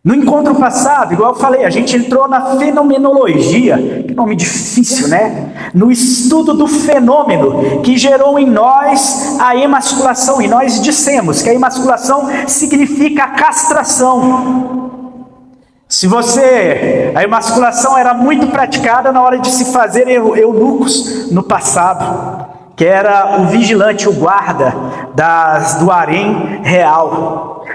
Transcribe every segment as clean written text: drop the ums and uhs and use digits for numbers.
No encontro passado, igual eu falei, a gente entrou na fenomenologia, que nome difícil, né? No estudo do fenômeno que gerou em nós a emasculação. E nós dissemos que a emasculação significa a castração. A emasculação era muito praticada na hora de se fazer eunucos no passado, que era o vigilante, o guarda do harém real.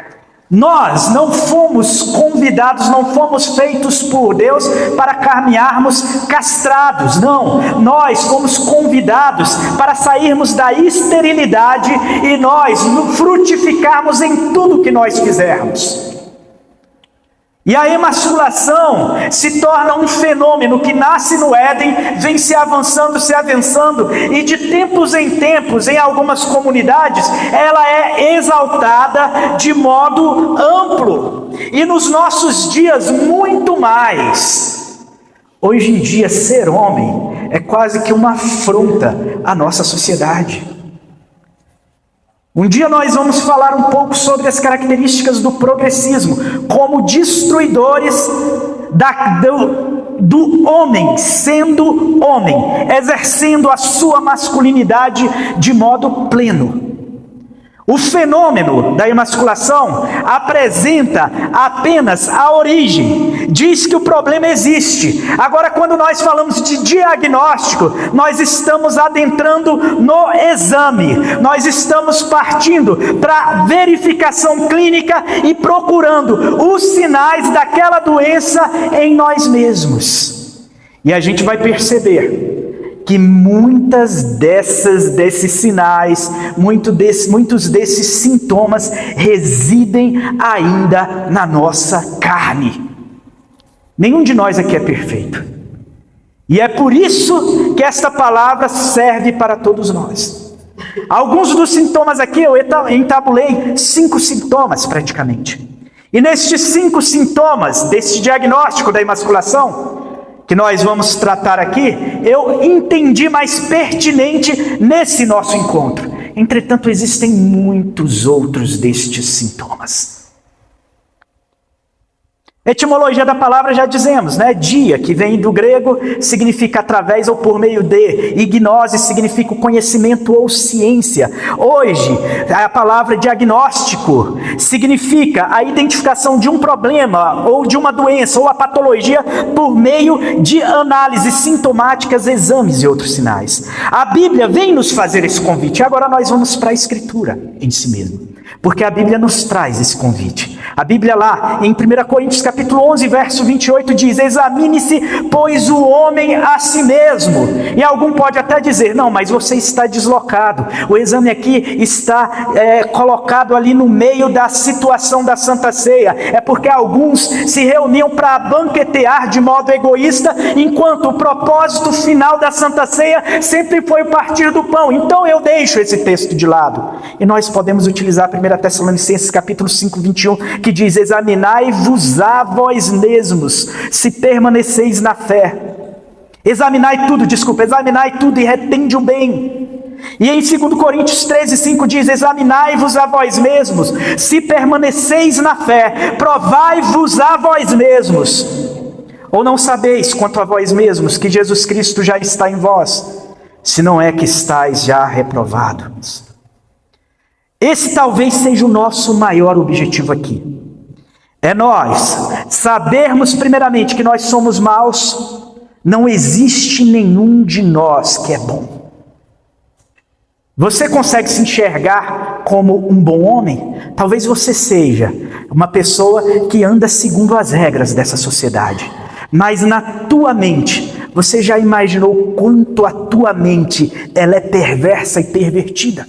Nós não fomos convidados, não fomos feitos por Deus para caminharmos castrados, não. Nós fomos convidados para sairmos da esterilidade e nós frutificarmos em tudo que nós fizermos. E a emasculação se torna um fenômeno que nasce no Éden, vem se avançando, e de tempos em tempos, em algumas comunidades, ela é exaltada de modo amplo. E nos nossos dias, muito mais. Hoje em dia, ser homem é quase que uma afronta à nossa sociedade. Um dia nós vamos falar um pouco sobre as características do progressismo, como destruidores do homem, sendo homem, exercendo a sua masculinidade de modo pleno. O fenômeno da emasculação apresenta apenas a origem, diz que o problema existe. Agora, quando nós falamos de diagnóstico, nós estamos adentrando no exame, nós estamos partindo para verificação clínica e procurando os sinais daquela doença em nós mesmos. E a gente vai perceber que desses sinais, muitos desses sintomas residem ainda na nossa carne. Nenhum de nós aqui é perfeito. E é por isso que esta palavra serve para todos nós. Alguns dos sintomas aqui eu entabulei 5 sintomas praticamente. E nestes 5 sintomas, deste diagnóstico da emasculação, que nós vamos tratar aqui, eu entendi mais pertinente nesse nosso encontro. Entretanto, existem muitos outros destes sintomas. Etimologia da palavra já dizemos, né? Dia, que vem do grego, significa através ou por meio de. Ignose significa o conhecimento ou ciência. Hoje, a palavra diagnóstico significa a identificação de um problema ou de uma doença ou a patologia por meio de análises sintomáticas, exames e outros sinais. A Bíblia vem nos fazer esse convite. E agora nós vamos para a Escritura em si mesmo, porque a Bíblia nos traz esse convite. A Bíblia lá, em 1 Coríntios capítulo 11, verso 28, diz: examine-se, pois, o homem a si mesmo. E algum pode até dizer: não, mas você está deslocado. O exame aqui está colocado ali no meio da situação da Santa Ceia. É porque alguns se reuniam para banquetear de modo egoísta, enquanto o propósito final da Santa Ceia sempre foi o partir do pão. Então eu deixo esse texto de lado. E nós podemos utilizar 1 Tessalonicenses capítulo 5, 21, que diz: examinai-vos a vós mesmos, se permaneceis na fé. Examinai tudo e retende o bem. E em 2 Coríntios 13, 5 diz: examinai-vos a vós mesmos, se permaneceis na fé, provai-vos a vós mesmos. Ou não sabeis quanto a vós mesmos que Jesus Cristo já está em vós, se não é que estáis já reprovados. Esse talvez seja o nosso maior objetivo aqui. É nós sabermos primeiramente que nós somos maus. Não existe nenhum de nós que é bom. Você consegue se enxergar como um bom homem? Talvez você seja uma pessoa que anda segundo as regras dessa sociedade. Mas na tua mente, você já imaginou quanto a tua mente ela é perversa e pervertida?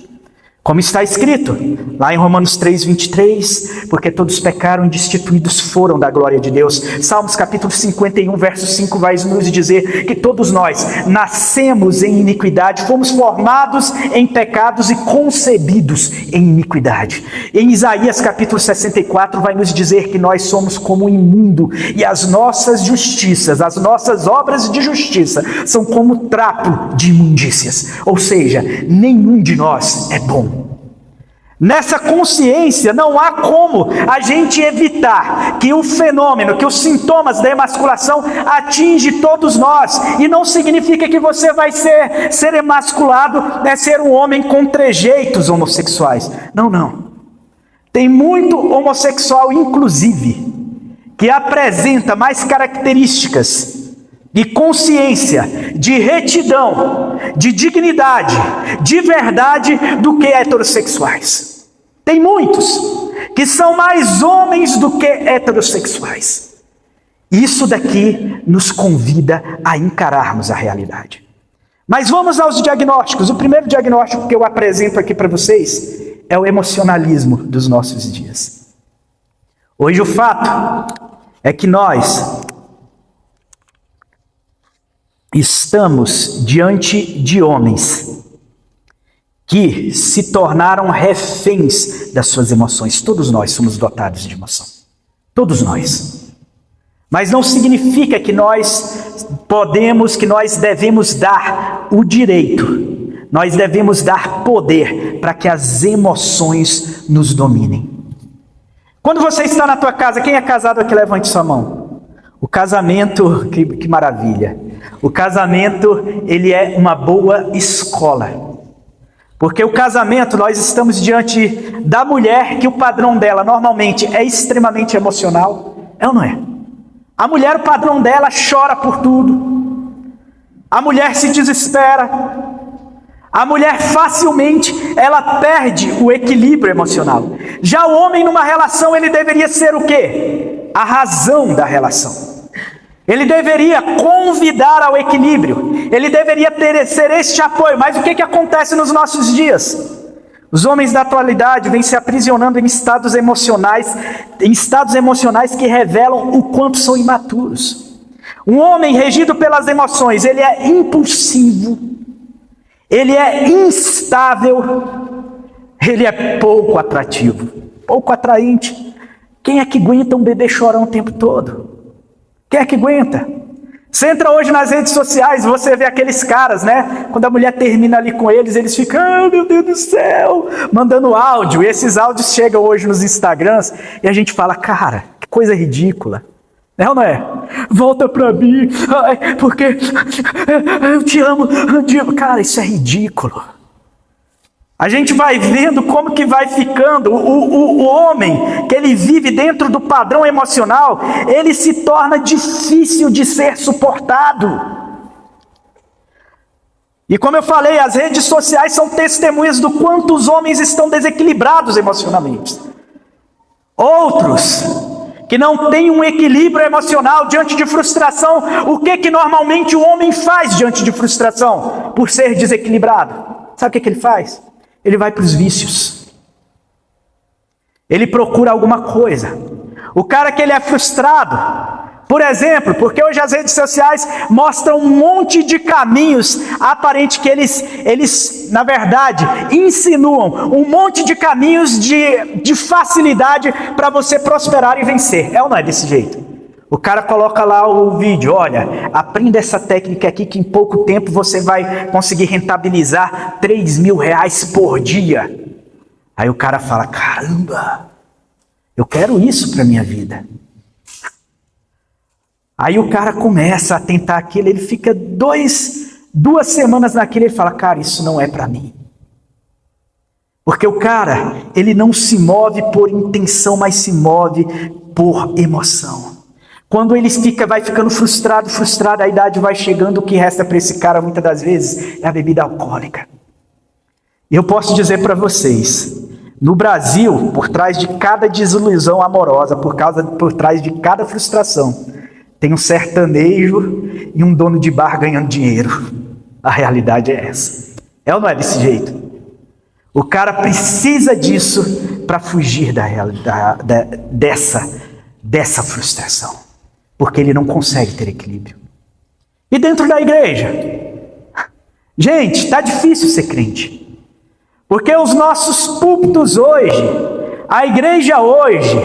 Como está escrito lá em Romanos 3, 23, porque todos pecaram e destituídos foram da glória de Deus. Salmos capítulo 51, verso 5 vai nos dizer que todos nós nascemos em iniquidade, fomos formados em pecados e concebidos em iniquidade. Em Isaías capítulo 64 vai nos dizer que nós somos como imundo e as nossas justiças, as nossas obras de justiça são como trapo de imundícias. Ou seja, nenhum de nós é bom. Nessa consciência, não há como a gente evitar que o fenômeno, que os sintomas da emasculação atinge todos nós. E não significa que você vai ser emasculado, ser um homem com trejeitos homossexuais. Não, não. Tem muito homossexual, inclusive, que apresenta mais características de consciência, de retidão, de dignidade, de verdade do que heterossexuais. Tem muitos que são mais homens do que heterossexuais. Isso daqui nos convida a encararmos a realidade. Mas vamos aos diagnósticos. O primeiro diagnóstico que eu apresento aqui para vocês é o emocionalismo dos nossos dias. Hoje o fato é que nós estamos diante de homens que se tornaram reféns das suas emoções. Todos nós somos dotados de emoção. Todos nós. Mas não significa que nós podemos, que nós devemos dar o direito, nós devemos dar poder para que as emoções nos dominem. Quando você está na tua casa, quem é casado aqui, levante sua mão. O casamento, que maravilha. O casamento, ele é uma boa escola. Porque o casamento, nós estamos diante da mulher que o padrão dela normalmente é extremamente emocional. É ou não é? A mulher, o padrão dela, chora por tudo. A mulher se desespera. A mulher facilmente, ela perde o equilíbrio emocional. Já o homem numa relação, ele deveria ser o quê? A razão da relação. Ele deveria convidar ao equilíbrio. Ele deveria ser este apoio. Mas o que acontece nos nossos dias? Os homens da atualidade vêm se aprisionando em estados emocionais que revelam o quanto são imaturos. Um homem regido pelas emoções, ele é impulsivo, ele é instável, ele é pouco atrativo, pouco atraente. Quem é que aguenta um bebê chorão o tempo todo? Quem é que aguenta? Você entra hoje nas redes sociais, você vê aqueles caras, né? Quando a mulher termina ali com eles, eles ficam, ah, meu Deus do céu, mandando áudio. E esses áudios chegam hoje nos Instagrams e a gente fala, cara, que coisa ridícula. É ou não é? Volta pra mim, porque eu te amo. Cara, isso é ridículo. A gente vai vendo como que vai ficando o homem, que ele vive dentro do padrão emocional, ele se torna difícil de ser suportado. E como eu falei, as redes sociais são testemunhas do quanto os homens estão desequilibrados emocionalmente. Outros que não têm um equilíbrio emocional diante de frustração, o que normalmente o homem faz diante de frustração? Por ser desequilibrado, sabe o que ele faz? Ele vai para os vícios. Ele procura alguma coisa. O cara que ele é frustrado, por exemplo, porque hoje as redes sociais mostram um monte de caminhos aparentes que eles na verdade, insinuam um monte de caminhos de facilidade para você prosperar e vencer. É ou não é desse jeito? O cara coloca lá o vídeo, olha, aprenda essa técnica aqui que em pouco tempo você vai conseguir rentabilizar R$3.000 por dia. Aí o cara fala, caramba, eu quero isso para minha vida. Aí o cara começa a tentar aquilo, ele fica 2 semanas naquilo, ele fala, cara, isso não é para mim. Porque o cara, ele não se move por intenção, mas se move por emoção. Quando ele vai ficando frustrado, a idade vai chegando, o que resta para esse cara muitas das vezes é a bebida alcoólica. E eu posso dizer para vocês, no Brasil, por trás de cada desilusão amorosa, por trás de cada frustração, tem um sertanejo e um dono de bar ganhando dinheiro. A realidade é essa. É ou não é desse jeito? O cara precisa disso para fugir dessa frustração. Porque ele não consegue ter equilíbrio. E dentro da igreja? Gente, está difícil ser crente. Porque os nossos púlpitos hoje, a igreja hoje,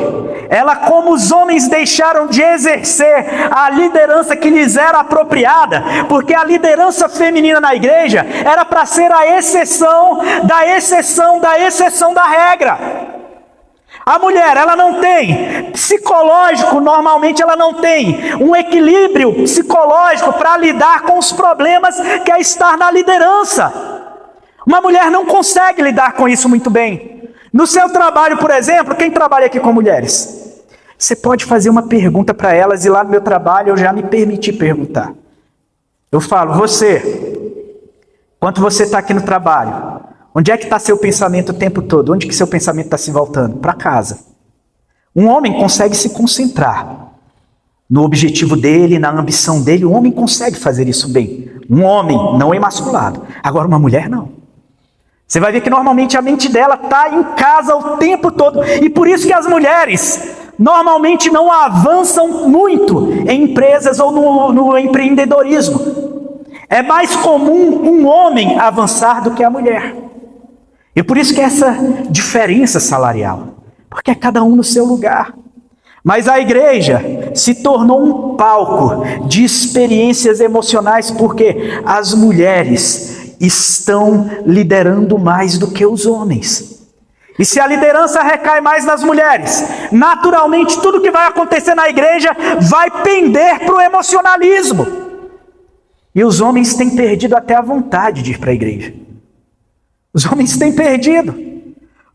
ela, como os homens deixaram de exercer a liderança que lhes era apropriada, porque a liderança feminina na igreja era para ser a exceção da exceção da exceção da regra. A mulher, ela não tem psicológico, normalmente ela não tem um equilíbrio psicológico para lidar com os problemas que é estar na liderança. Uma mulher não consegue lidar com isso muito bem. No seu trabalho, por exemplo, quem trabalha aqui com mulheres? Você pode fazer uma pergunta para elas, e lá no meu trabalho eu já me permiti perguntar. Eu falo, enquanto você está aqui no trabalho, onde é que está seu pensamento o tempo todo? Onde que seu pensamento está se voltando? Para casa. Um homem consegue se concentrar no objetivo dele, na ambição dele. O homem consegue fazer isso bem. Um homem não emasculado. Agora uma mulher não. Você vai ver que normalmente a mente dela está em casa o tempo todo. E por isso que as mulheres normalmente não avançam muito em empresas ou no empreendedorismo. É mais comum um homem avançar do que a mulher. E por isso que essa diferença salarial, porque é cada um no seu lugar. Mas a igreja se tornou um palco de experiências emocionais, porque as mulheres estão liderando mais do que os homens. E se a liderança recai mais nas mulheres, naturalmente tudo que vai acontecer na igreja vai pender para o emocionalismo. E os homens têm perdido até a vontade de ir para a igreja. Os homens têm perdido,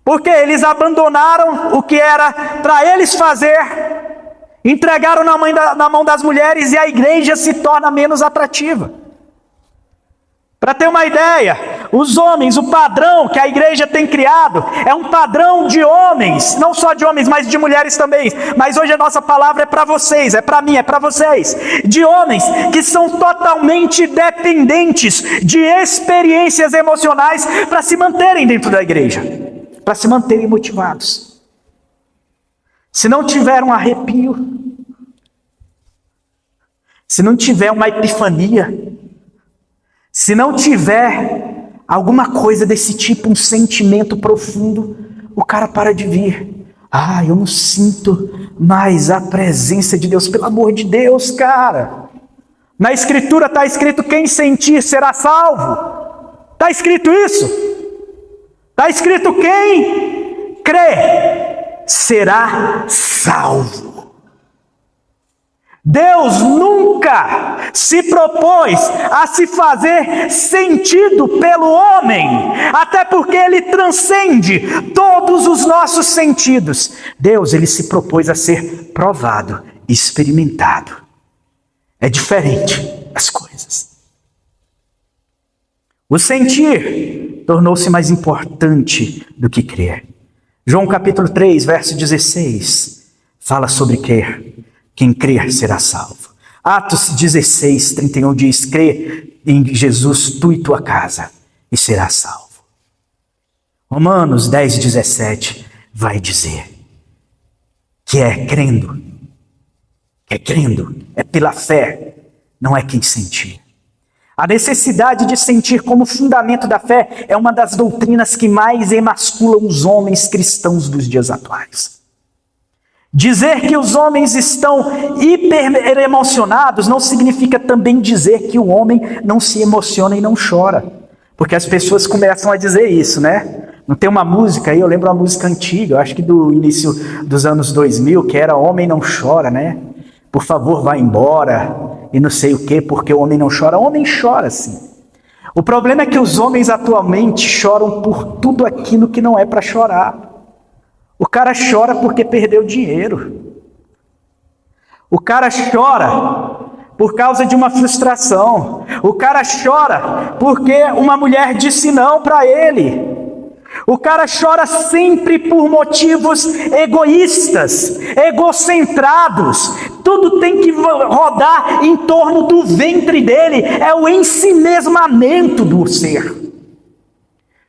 porque eles abandonaram o que era para eles fazer, entregaram na mão das mulheres, e a igreja se torna menos atrativa. Para ter uma ideia, os homens, o padrão que a igreja tem criado é um padrão de homens, não só de homens, mas de mulheres também. Mas hoje a nossa palavra é para vocês, é para mim, é para vocês. De homens que são totalmente dependentes de experiências emocionais para se manterem dentro da igreja, para se manterem motivados. Se não tiver um arrepio, se não tiver uma epifania, se não tiver alguma coisa desse tipo, um sentimento profundo, o cara para de vir. Eu não sinto mais a presença de Deus. Pelo amor de Deus, cara. Na Escritura está escrito: quem sentir será salvo. Está escrito isso. Está escrito: quem crê será salvo. Deus nunca se propôs a se fazer sentido pelo homem, até porque ele transcende todos os nossos sentidos. Deus, ele se propôs a ser provado, experimentado. É diferente as coisas. O sentir tornou-se mais importante do que crer. João capítulo 3, verso 16, fala sobre crer. Quem crer será salvo. Atos 16, 31 diz: crê em Jesus, tu e tua casa, e serás salvo. Romanos 10, 17 vai dizer que é crendo, é pela fé, não é quem sentir. A necessidade de sentir como fundamento da fé é uma das doutrinas que mais emasculam os homens cristãos dos dias atuais. Dizer que os homens estão hiper-emocionados não significa também dizer que o homem não se emociona e não chora. Porque as pessoas começam a dizer isso, né? Não tem uma música aí, eu lembro uma música antiga, eu acho que do início dos anos 2000, que era Homem Não Chora, né? Por favor, vá embora, e não sei o quê, porque o homem não chora. O homem chora, sim. O problema é que os homens atualmente choram por tudo aquilo que não é para chorar. O cara chora porque perdeu dinheiro. O cara chora por causa de uma frustração. O cara chora porque uma mulher disse não para ele. O cara chora sempre por motivos egoístas, egocentrados. Tudo tem que rodar em torno do ventre dele. É o ensimesmamento do ser.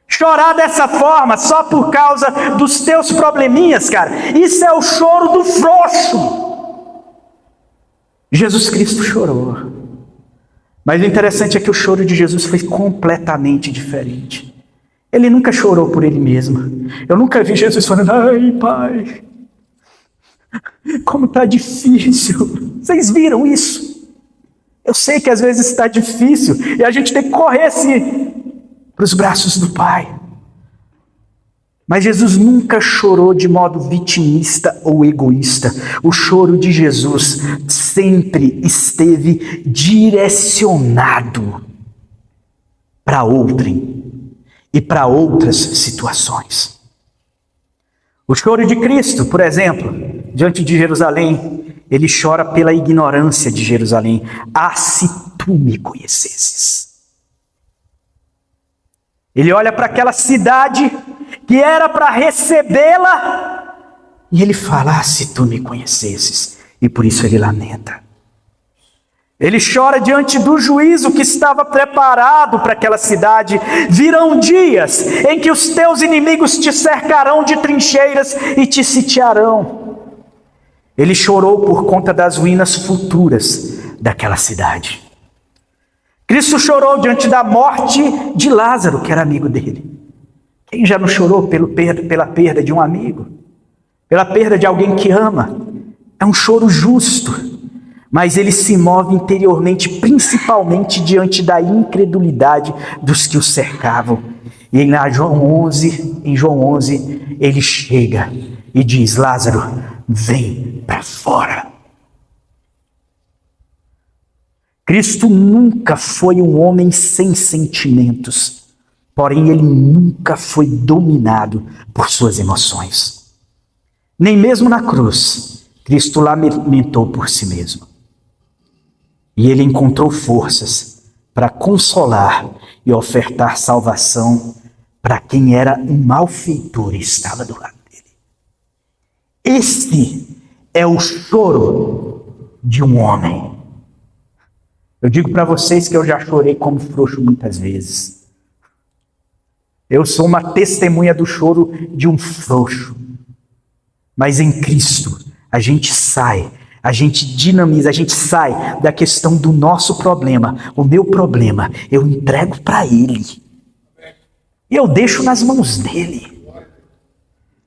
Chorar dessa forma, só por causa dos teus probleminhas, cara, isso é o choro do frouxo. Jesus Cristo chorou. Mas o interessante é que o choro de Jesus foi completamente diferente. Ele nunca chorou por ele mesmo. Eu nunca vi Jesus falando: ai, pai, Como está difícil. Vocês viram isso? Eu sei que às vezes está difícil e a gente tem que correr assim para os braços do Pai. Mas Jesus nunca chorou de modo vitimista ou egoísta. O choro de Jesus sempre esteve direcionado para outrem e para outras situações. O choro de Cristo, por exemplo, diante de Jerusalém, ele chora pela ignorância de Jerusalém. Ah, se tu me conhecesses. Ele olha para aquela cidade que era para recebê-la, e ele fala, ah, se tu me conhecesses, e por isso ele lamenta. Ele chora diante do juízo que estava preparado para aquela cidade. Virão dias em que os teus inimigos te cercarão de trincheiras e te sitiarão. Ele chorou por conta das ruínas futuras daquela cidade. Cristo chorou diante da morte de Lázaro, que era amigo dele. Quem já não chorou pela perda de um amigo? Pela perda de alguém que ama? É um choro justo. Mas ele se move interiormente, principalmente diante da incredulidade dos que o cercavam. E em João 11, ele chega e diz, Lázaro, vem para fora. Cristo nunca foi um homem sem sentimentos, porém ele nunca foi dominado por suas emoções. Nem mesmo na cruz, Cristo lamentou por si mesmo. E ele encontrou forças para consolar e ofertar salvação para quem era um malfeitor e estava do lado dele. Este é o choro de um homem. Eu digo para vocês que eu já chorei como frouxo muitas vezes. Eu sou uma testemunha do choro de um frouxo. Mas em Cristo, a gente sai, a gente dinamiza, a gente sai da questão do nosso problema. O meu problema, eu entrego para Ele. E eu deixo nas mãos dEle.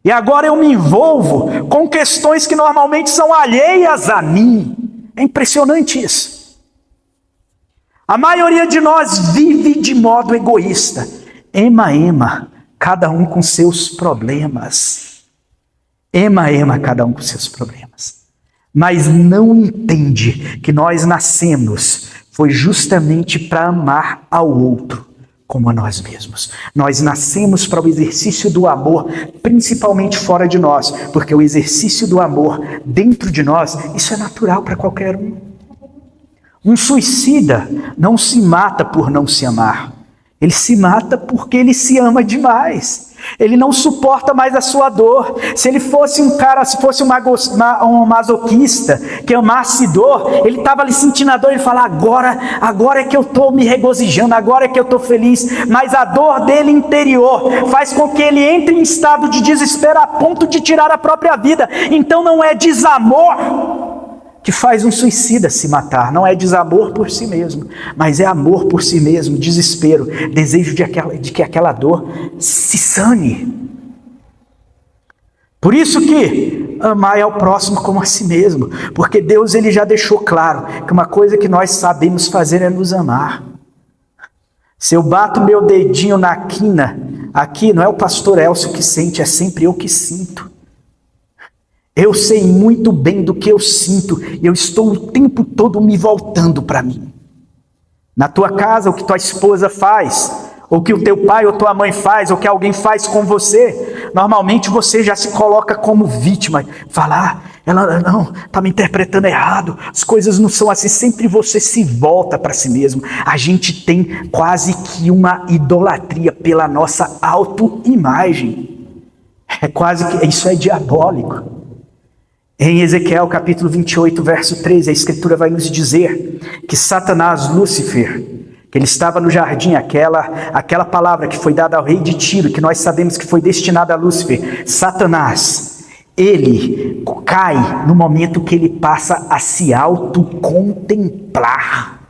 E agora eu me envolvo com questões que normalmente são alheias a mim. É impressionante isso. A maioria de nós vive de modo egoísta. Ema, cada um com seus problemas. Ema, cada um com seus problemas. Mas não entende que nós nascemos foi justamente para amar ao outro como a nós mesmos. Nós nascemos para o exercício do amor, principalmente fora de nós, porque o exercício do amor dentro de nós, isso é natural para qualquer um. Um suicida não se mata por não se amar. Ele se mata porque ele se ama demais. Ele não suporta mais a sua dor. Se ele fosse um cara, se fosse um masoquista que amasse dor, ele estava ali sentindo a dor e fala, agora é que eu estou me regozijando, agora é que eu estou feliz. Mas a dor dele interior faz com que ele entre em estado de desespero a ponto de tirar a própria vida. Então não é desamor que faz um suicida se matar, não é desamor por si mesmo, mas é amor por si mesmo, desespero, desejo de que aquela dor se sane. Por isso que amar ao próximo como a si mesmo, porque Deus ele já deixou claro que uma coisa que nós sabemos fazer é nos amar. Se eu bato meu dedinho na quina, aqui não é o pastor Elcio que sente, é sempre eu que sinto. Eu sei muito bem do que eu sinto e eu estou o tempo todo me voltando para mim. Na tua casa, o que tua esposa faz, ou que o teu pai ou tua mãe faz, ou que alguém faz com você, normalmente você já se coloca como vítima. Fala, ela não, está me interpretando errado, as coisas não são assim, sempre você se volta para si mesmo. A gente tem quase que uma idolatria pela nossa autoimagem. É quase que, isso é diabólico. Em Ezequiel capítulo 28, verso 13, a Escritura vai nos dizer que Satanás, Lúcifer, que ele estava no jardim, aquela palavra que foi dada ao rei de Tiro, que nós sabemos que foi destinada a Lúcifer, Satanás, ele cai no momento que ele passa a se autocontemplar.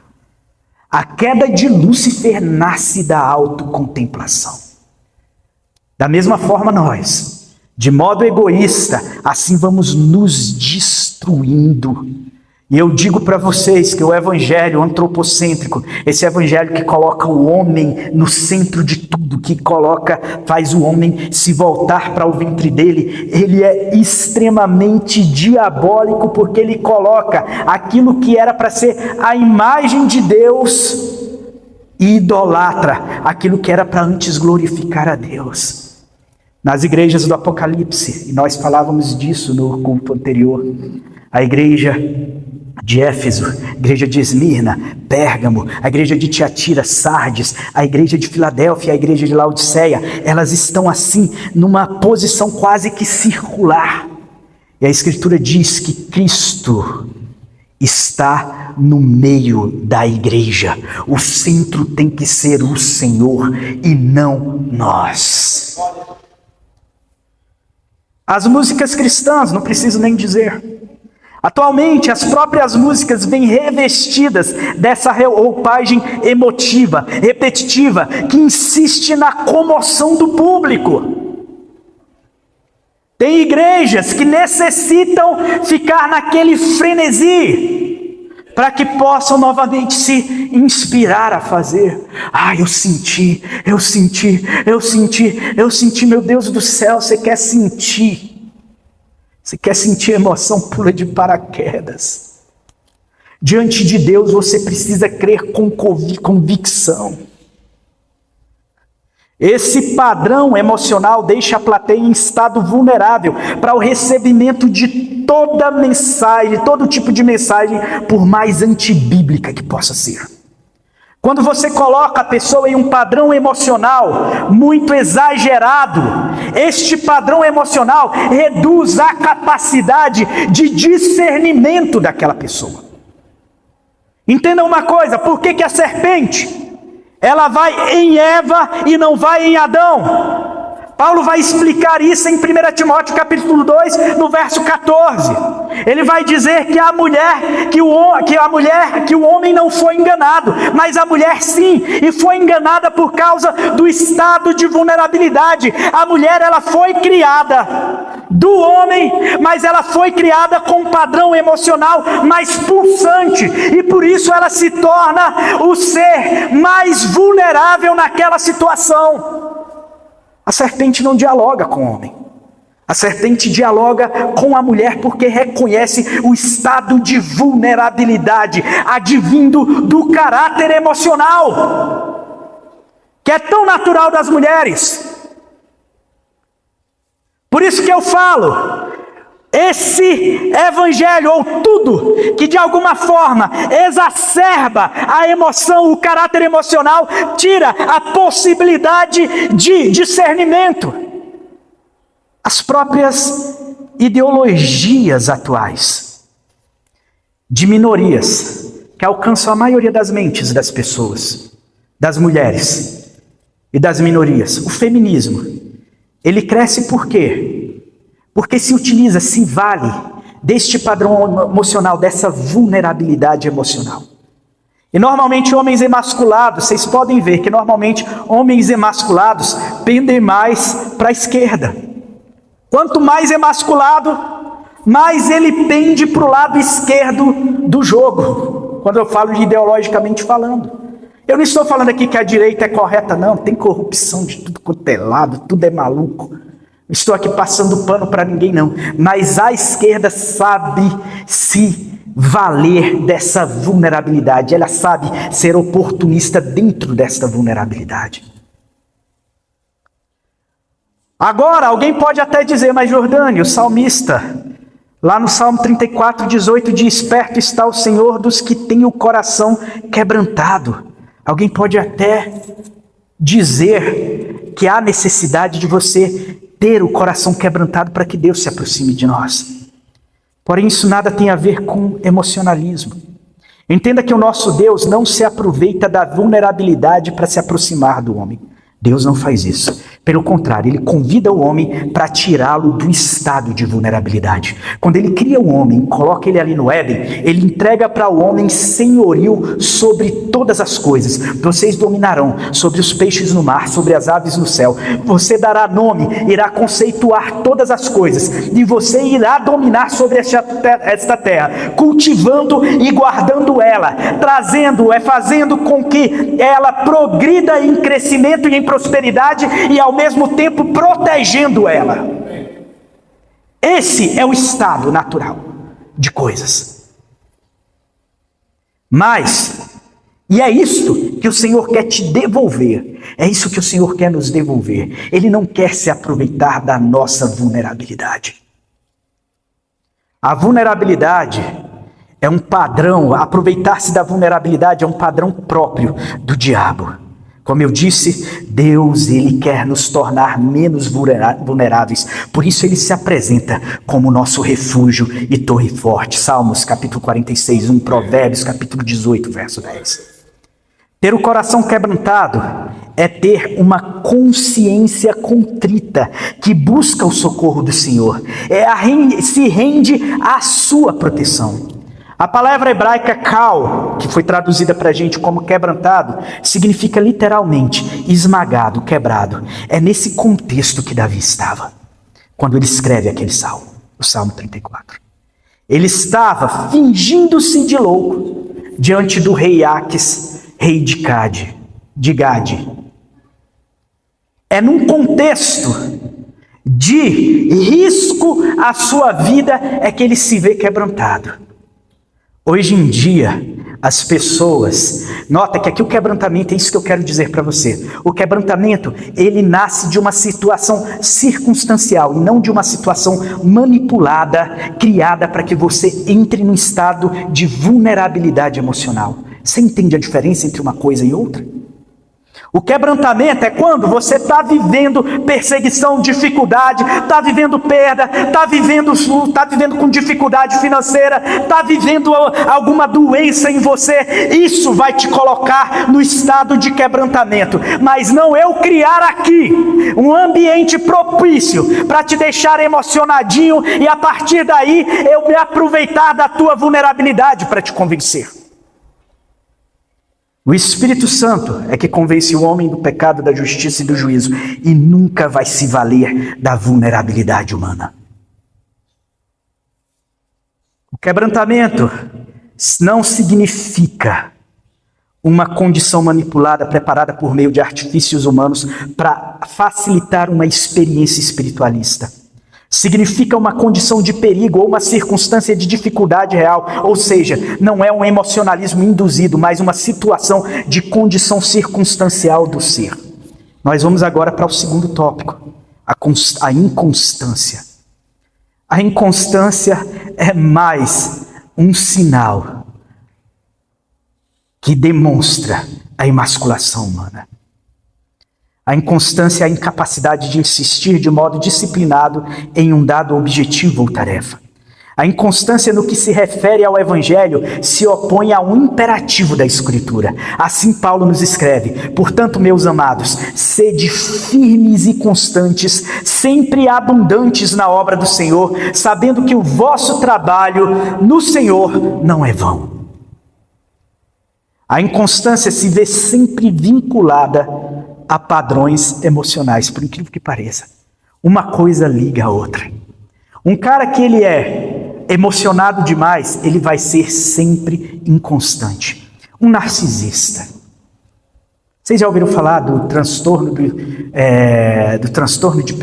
A queda de Lúcifer nasce da autocontemplação. Da mesma forma nós, de modo egoísta, assim vamos nos destruindo. E eu digo para vocês que o evangelho antropocêntrico, esse evangelho que coloca o homem no centro de tudo, que faz o homem se voltar para o ventre dele, ele é extremamente diabólico, porque ele coloca aquilo que era para ser a imagem de Deus e idolatra aquilo que era para antes glorificar a Deus. Nas igrejas do Apocalipse, e nós falávamos disso no culto anterior, a igreja de Éfeso, a igreja de Esmirna, Pérgamo, a igreja de Tiatira, Sardes, a igreja de Filadélfia, a igreja de Laodiceia, elas estão assim, numa posição quase que circular. E a Escritura diz que Cristo está no meio da igreja. O centro tem que ser o Senhor e não nós. As músicas cristãs, não preciso nem dizer. Atualmente, as próprias músicas vêm revestidas dessa roupagem emotiva, repetitiva, que insiste na comoção do público. Tem igrejas que necessitam ficar naquele frenesi, para que possam novamente se inspirar a fazer. Eu senti, meu Deus do céu, você quer sentir. Você quer sentir emoção, pula de paraquedas. Diante de Deus você precisa crer com convicção. Esse padrão emocional deixa a plateia em estado vulnerável para o recebimento de toda mensagem, todo tipo de mensagem, por mais antibíblica que possa ser. Quando você coloca a pessoa em um padrão emocional muito exagerado, este padrão emocional reduz a capacidade de discernimento daquela pessoa. Entenda uma coisa, por que a serpente, ela vai em Eva e não vai em Adão? Paulo vai explicar isso em 1 Timóteo capítulo 2, no verso 14. Ele vai dizer que que o homem não foi enganado, mas a mulher sim, e foi enganada por causa do estado de vulnerabilidade. A mulher, ela foi criada do homem, mas ela foi criada com um padrão emocional mais pulsante, e por isso ela se torna o ser mais vulnerável naquela situação. A serpente não dialoga com o homem. A serpente dialoga com a mulher porque reconhece o estado de vulnerabilidade advindo do caráter emocional, que é tão natural das mulheres. Por isso que eu falo, esse evangelho, ou tudo que de alguma forma exacerba a emoção, o caráter emocional, tira a possibilidade de discernimento. As próprias ideologias atuais, de minorias, que alcançam a maioria das mentes das pessoas, das mulheres e das minorias, o feminismo, ele cresce por quê? Porque se vale deste padrão emocional, dessa vulnerabilidade emocional. E normalmente homens emasculados, vocês podem ver que normalmente homens emasculados pendem mais para a esquerda. Quanto mais emasculado, mais ele pende para o lado esquerdo do jogo. Quando eu falo de ideologicamente falando. Eu não estou falando aqui que a direita é correta, não. Tem corrupção de tudo quanto é lado, tudo é maluco. Não estou aqui passando pano para ninguém, não. Mas a esquerda sabe se valer dessa vulnerabilidade. Ela sabe ser oportunista dentro desta vulnerabilidade. Agora, alguém pode até dizer, mas Jordânia, o salmista, lá no Salmo 34, 18, diz: perto está o Senhor dos que têm o coração quebrantado. Alguém pode até dizer que há necessidade de você ter o coração quebrantado para que Deus se aproxime de nós. Porém, isso nada tem a ver com emocionalismo. Entenda que o nosso Deus não se aproveita da vulnerabilidade para se aproximar do homem. Deus não faz isso. Pelo contrário, ele convida o homem para tirá-lo do estado de vulnerabilidade. Quando ele cria o homem, coloca ele ali no Éden, ele entrega para o homem senhorio sobre todas as coisas. Vocês dominarão sobre os peixes no mar, sobre as aves no céu. Você dará nome, irá conceituar todas as coisas, e você irá dominar sobre esta terra, cultivando e guardando ela, fazendo com que ela progrida em crescimento e em prosperidade, e ao mesmo tempo protegendo ela. Esse é o estado natural de coisas. E é isto que o Senhor quer te devolver. É isso que o Senhor quer nos devolver. Ele não quer se aproveitar da nossa vulnerabilidade. A vulnerabilidade é um padrão, aproveitar-se da vulnerabilidade é um padrão próprio do diabo. Como eu disse, Deus, ele quer nos tornar menos vulneráveis. Por isso ele se apresenta como nosso refúgio e torre forte. Salmos capítulo 46, 1, Provérbios capítulo 18, verso 10. Ter o coração quebrantado é ter uma consciência contrita, que busca o socorro do Senhor, se rende à sua proteção. A palavra hebraica kal, que foi traduzida para a gente como quebrantado, significa literalmente esmagado, quebrado. É nesse contexto que Davi estava, quando ele escreve aquele salmo, o Salmo 34. Ele estava fingindo-se de louco diante do rei Aques, rei de Gade. É num contexto de risco à sua vida é que ele se vê quebrantado. Hoje em dia, as pessoas... Nota que aqui o quebrantamento, é isso que eu quero dizer para você. O quebrantamento, ele nasce de uma situação circunstancial e não de uma situação manipulada, criada para que você entre num estado de vulnerabilidade emocional. Você entende a diferença entre uma coisa e outra? O quebrantamento é quando você está vivendo perseguição, dificuldade, está vivendo perda, está vivendo com dificuldade financeira, está vivendo alguma doença em você. Isso vai te colocar no estado de quebrantamento. Mas não eu criar aqui um ambiente propício para te deixar emocionadinho e a partir daí eu me aproveitar da tua vulnerabilidade para te convencer. O Espírito Santo é que convence o homem do pecado, da justiça e do juízo, e nunca vai se valer da vulnerabilidade humana. O quebrantamento não significa uma condição manipulada, preparada por meio de artifícios humanos para facilitar uma experiência espiritualista. Significa uma condição de perigo ou uma circunstância de dificuldade real, ou seja, não é um emocionalismo induzido, mas uma situação de condição circunstancial do ser. Nós vamos agora para o segundo tópico, a inconstância. A inconstância é mais um sinal que demonstra a emasculação humana. A inconstância é a incapacidade de insistir de modo disciplinado em um dado objetivo ou tarefa. A inconstância no que se refere ao Evangelho se opõe a um imperativo da Escritura. Assim Paulo nos escreve: portanto, meus amados, sede firmes e constantes, sempre abundantes na obra do Senhor, sabendo que o vosso trabalho no Senhor não é vão. A inconstância se vê sempre vinculada a padrões emocionais, por incrível que pareça. Uma coisa liga a outra. Um cara que ele é emocionado demais, ele vai ser sempre inconstante. Um narcisista. Vocês já ouviram falar do transtorno de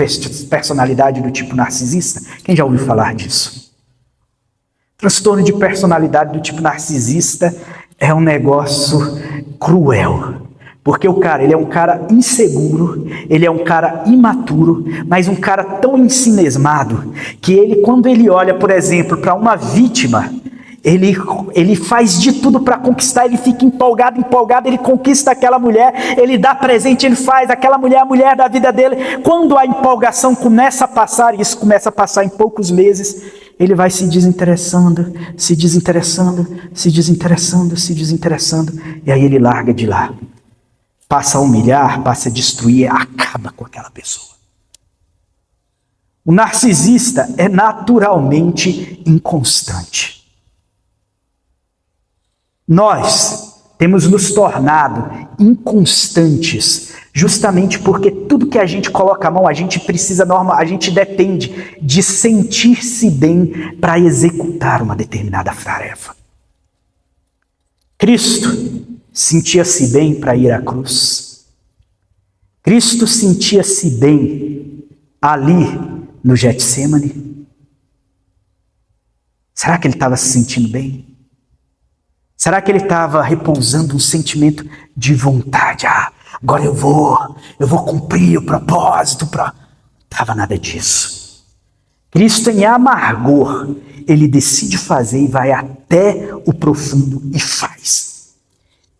personalidade do tipo narcisista? Quem já ouviu falar disso? Transtorno de personalidade do tipo narcisista é um negócio cruel. Porque o cara, ele é um cara inseguro, ele é um cara imaturo, mas um cara tão ensinesmado, que ele, quando ele olha, por exemplo, para uma vítima, ele faz de tudo para conquistar, ele fica empolgado, ele conquista aquela mulher, ele dá presente, ele faz aquela mulher a mulher da vida dele. Quando a empolgação começa a passar, e isso começa a passar em poucos meses, ele vai se desinteressando, e aí ele larga de lá. passa a humilhar, passa a destruir, acaba com aquela pessoa. O narcisista é naturalmente inconstante. Nós temos nos tornado inconstantes, justamente porque tudo que a gente coloca a mão, a gente depende de sentir-se bem para executar uma determinada tarefa. Cristo sentia-se bem para ir à cruz. Cristo sentia-se bem ali no Getsemane. Será que ele estava se sentindo bem? Será que ele estava repousando um sentimento de vontade? Agora eu vou cumprir o propósito. Não estava nada disso. Cristo, em amargor, ele decide fazer e vai até o profundo e faz.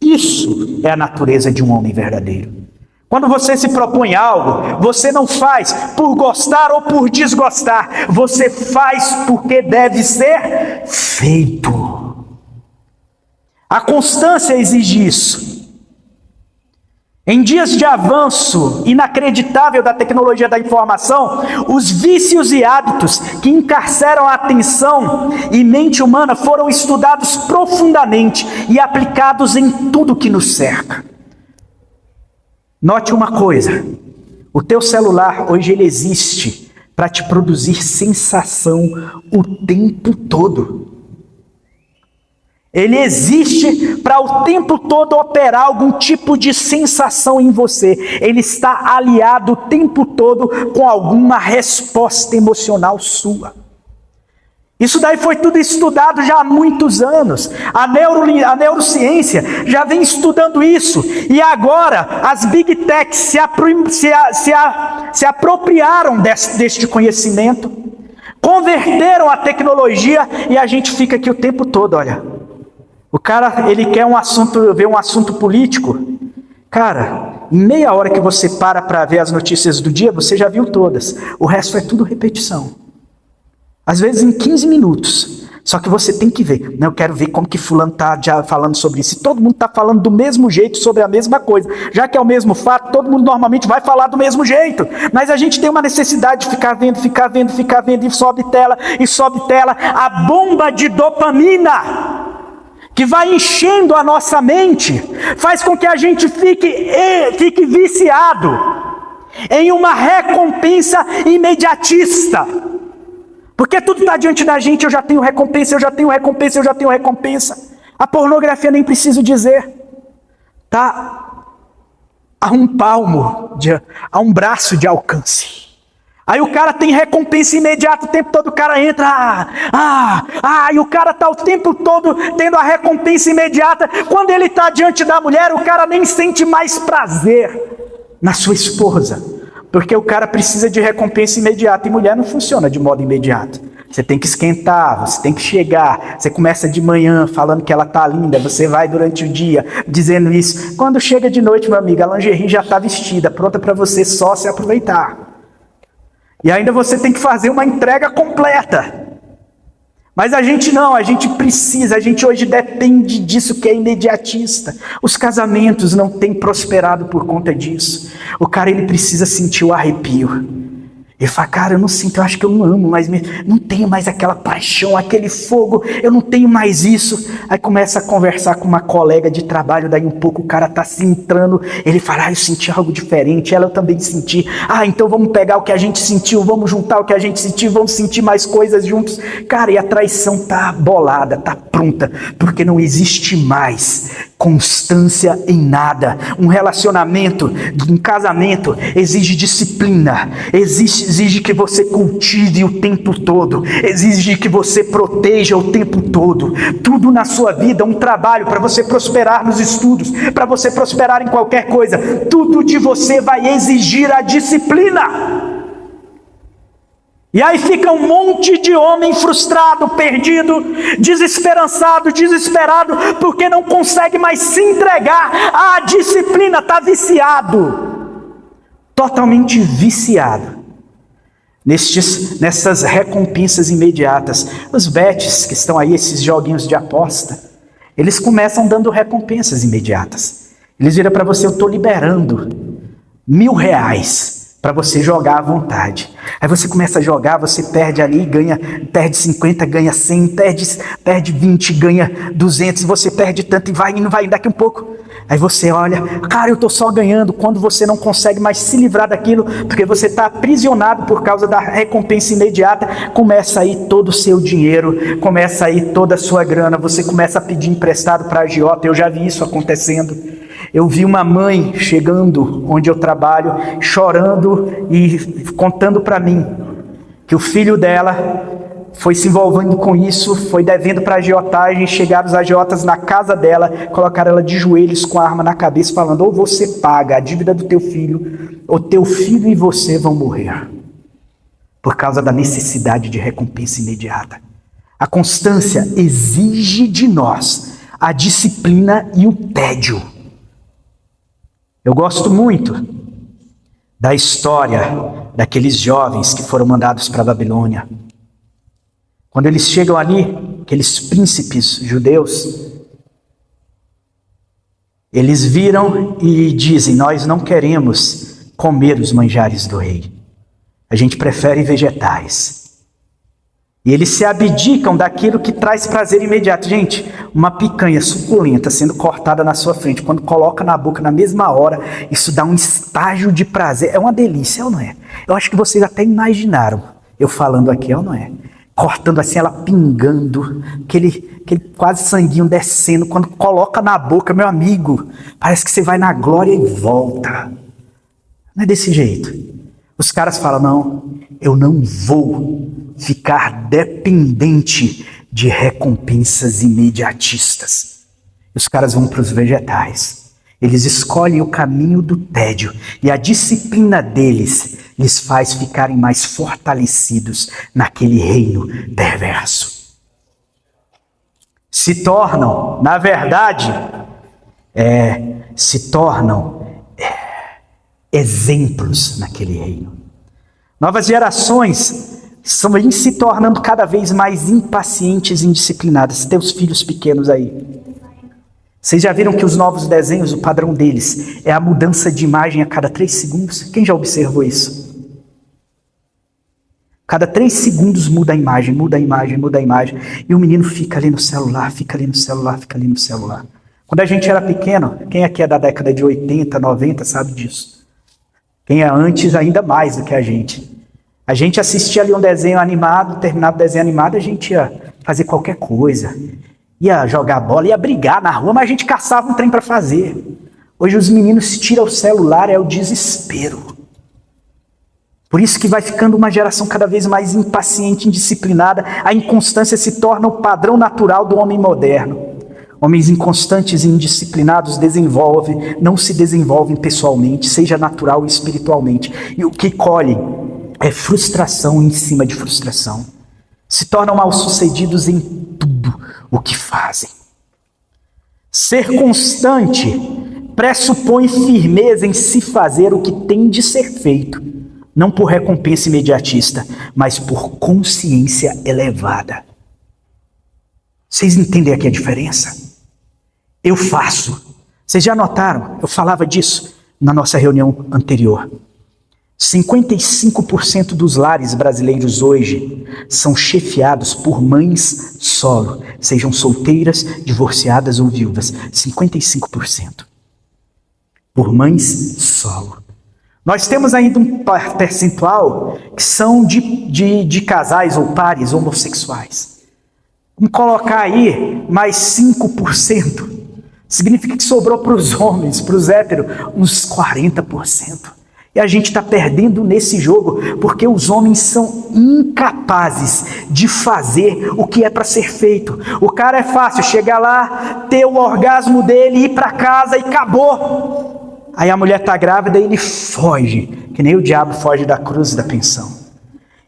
Isso é a natureza de um homem verdadeiro. Quando você se propõe algo, você não faz por gostar ou por desgostar. Você faz porque deve ser feito. A constância exige isso. Em dias de avanço inacreditável da tecnologia da informação, os vícios e hábitos que encarceram a atenção e mente humana foram estudados profundamente e aplicados em tudo que nos cerca. Note uma coisa, o teu celular hoje ele existe para te produzir sensação o tempo todo. Ele existe para o tempo todo operar algum tipo de sensação em você. Ele está aliado o tempo todo com alguma resposta emocional sua. Isso daí foi tudo estudado já há muitos anos. A neurociência já vem estudando isso. E agora as Big Techs se apropriaram deste conhecimento, converteram a tecnologia e a gente fica aqui o tempo todo, olha. O cara, ele quer ver um assunto político. Cara, em meia hora que você para ver as notícias do dia, você já viu todas. O resto é tudo repetição. Às vezes em 15 minutos. Só que você tem que ver. Eu quero ver como que fulano está já falando sobre isso. E todo mundo está falando do mesmo jeito sobre a mesma coisa. Já que é o mesmo fato, todo mundo normalmente vai falar do mesmo jeito. Mas a gente tem uma necessidade de ficar vendo, e sobe tela, A bomba de dopamina que vai enchendo a nossa mente, faz com que a gente fique viciado em uma recompensa imediatista. Porque tudo está diante da gente, eu já tenho recompensa. A pornografia nem preciso dizer. Está a um braço de alcance. Aí o cara tem recompensa imediata, o tempo todo o cara entra, e o cara está o tempo todo tendo a recompensa imediata. Quando ele está diante da mulher, o cara nem sente mais prazer na sua esposa, porque o cara precisa de recompensa imediata, e mulher não funciona de modo imediato. Você tem que esquentar, você tem que chegar, você começa de manhã falando que ela está linda, você vai durante o dia dizendo isso. Quando chega de noite, meu amigo, a lingerie já está vestida, pronta para você só se aproveitar. E ainda você tem que fazer uma entrega completa. Mas a gente não, a gente hoje depende disso que é imediatista. Os casamentos não têm prosperado por conta disso. O cara, ele precisa sentir o arrepio. Ele fala, cara, eu não sinto, eu acho que eu não amo mais, não tenho mais aquela paixão, aquele fogo, eu não tenho mais isso. Aí começa a conversar com uma colega de trabalho, daí um pouco o cara tá se entrando, ele fala, eu senti algo diferente, eu também senti. Então vamos pegar o que a gente sentiu, vamos juntar o que a gente sentiu, vamos sentir mais coisas juntos. Cara, e a traição tá bolada, tá pronta, porque não existe mais constância em nada. Um relacionamento, um casamento exige disciplina, exige que você cultive o tempo todo, exige que você proteja o tempo todo. Tudo na sua vida, um trabalho para você prosperar nos estudos, para você prosperar em qualquer coisa, tudo de você vai exigir a disciplina. E aí fica um monte de homem frustrado, perdido, desesperado, porque não consegue mais se entregar à disciplina, está viciado, totalmente viciado nessas recompensas imediatas. Os bets que estão aí, esses joguinhos de aposta, eles começam dando recompensas imediatas. Eles viram para você: eu estou liberando R$ 1.000 para você jogar à vontade. Aí você começa a jogar, você perde ali, ganha, perde 50, ganha 100, perde 20, ganha 200, você perde tanto e vai indo, daqui um pouco. Aí você olha: cara, eu estou só ganhando. Quando você não consegue mais se livrar daquilo, porque você está aprisionado por causa da recompensa imediata, começa aí todo o seu dinheiro, começa aí toda a sua grana, você começa a pedir emprestado para a agiota. Eu já vi isso acontecendo. Eu vi uma mãe chegando onde eu trabalho, chorando e contando para mim que o filho dela foi se envolvendo com isso, foi devendo para a agiotagem. Chegaram os agiotas na casa dela, colocaram ela de joelhos com a arma na cabeça, falando: ou você paga a dívida do teu filho, ou teu filho e você vão morrer, por causa da necessidade de recompensa imediata. A constância exige de nós a disciplina e o tédio. Eu gosto muito da história daqueles jovens que foram mandados para a Babilônia. Quando eles chegam ali, aqueles príncipes judeus, eles viram e dizem: nós não queremos comer os manjares do rei. A gente prefere vegetais. E eles se abdicam daquilo que traz prazer imediato. Gente, uma picanha suculenta sendo cortada na sua frente, quando coloca na boca na mesma hora, isso dá um estágio de prazer. É uma delícia, ou não é? Eu acho que vocês até imaginaram eu falando aqui, ou não é? Cortando assim, ela pingando, aquele quase sanguinho descendo. Quando coloca na boca, meu amigo, parece que você vai na glória e volta. Não é desse jeito. Os caras falam: não, eu não vou ficar dependente de recompensas imediatistas. Os caras vão para os vegetais. Eles escolhem o caminho do tédio, e a disciplina deles lhes faz ficarem mais fortalecidos naquele reino perverso. Se tornam, na verdade, exemplos naquele reino. Novas gerações vêm se tornando cada vez mais impacientes e indisciplinadas. Teus filhos pequenos aí. Vocês já viram que os novos desenhos, o padrão deles é a mudança de imagem a cada 3 segundos? Quem já observou isso? Cada 3 segundos muda a imagem, muda a imagem, muda a imagem. E o menino fica ali no celular, fica ali no celular, fica ali no celular. Quando a gente era pequeno, quem aqui é da década de 80, 90 sabe disso? Quem é antes, ainda mais do que a gente. A gente assistia ali um desenho animado, terminado o desenho animado, a gente ia fazer qualquer coisa. Ia jogar bola, ia brigar na rua, mas a gente caçava um trem para fazer. Hoje os meninos tiram o celular, é o desespero. Por isso que vai ficando uma geração cada vez mais impaciente, indisciplinada. A inconstância se torna o padrão natural do homem moderno. Homens inconstantes e indisciplinados não se desenvolvem pessoalmente, seja natural ou espiritualmente. E o que colhem é frustração em cima de frustração. Se tornam mal-sucedidos em tudo o que fazem. Ser constante pressupõe firmeza em se fazer o que tem de ser feito, não por recompensa imediatista, mas por consciência elevada. Vocês entendem aqui a diferença? Eu faço. Vocês já notaram? Eu falava disso na nossa reunião anterior. 55% dos lares brasileiros hoje são chefiados por mães solo, sejam solteiras, divorciadas ou viúvas. 55%. Por mães solo. Nós temos ainda um percentual que são de casais ou pares homossexuais. Vamos colocar aí mais 5%. Significa que sobrou para os homens, para os héteros, uns 40%. E a gente está perdendo nesse jogo, porque os homens são incapazes de fazer o que é para ser feito. O cara é fácil chegar lá, ter o orgasmo dele, ir para casa e acabou. Aí a mulher está grávida e ele foge, que nem o diabo foge da cruz da pensão.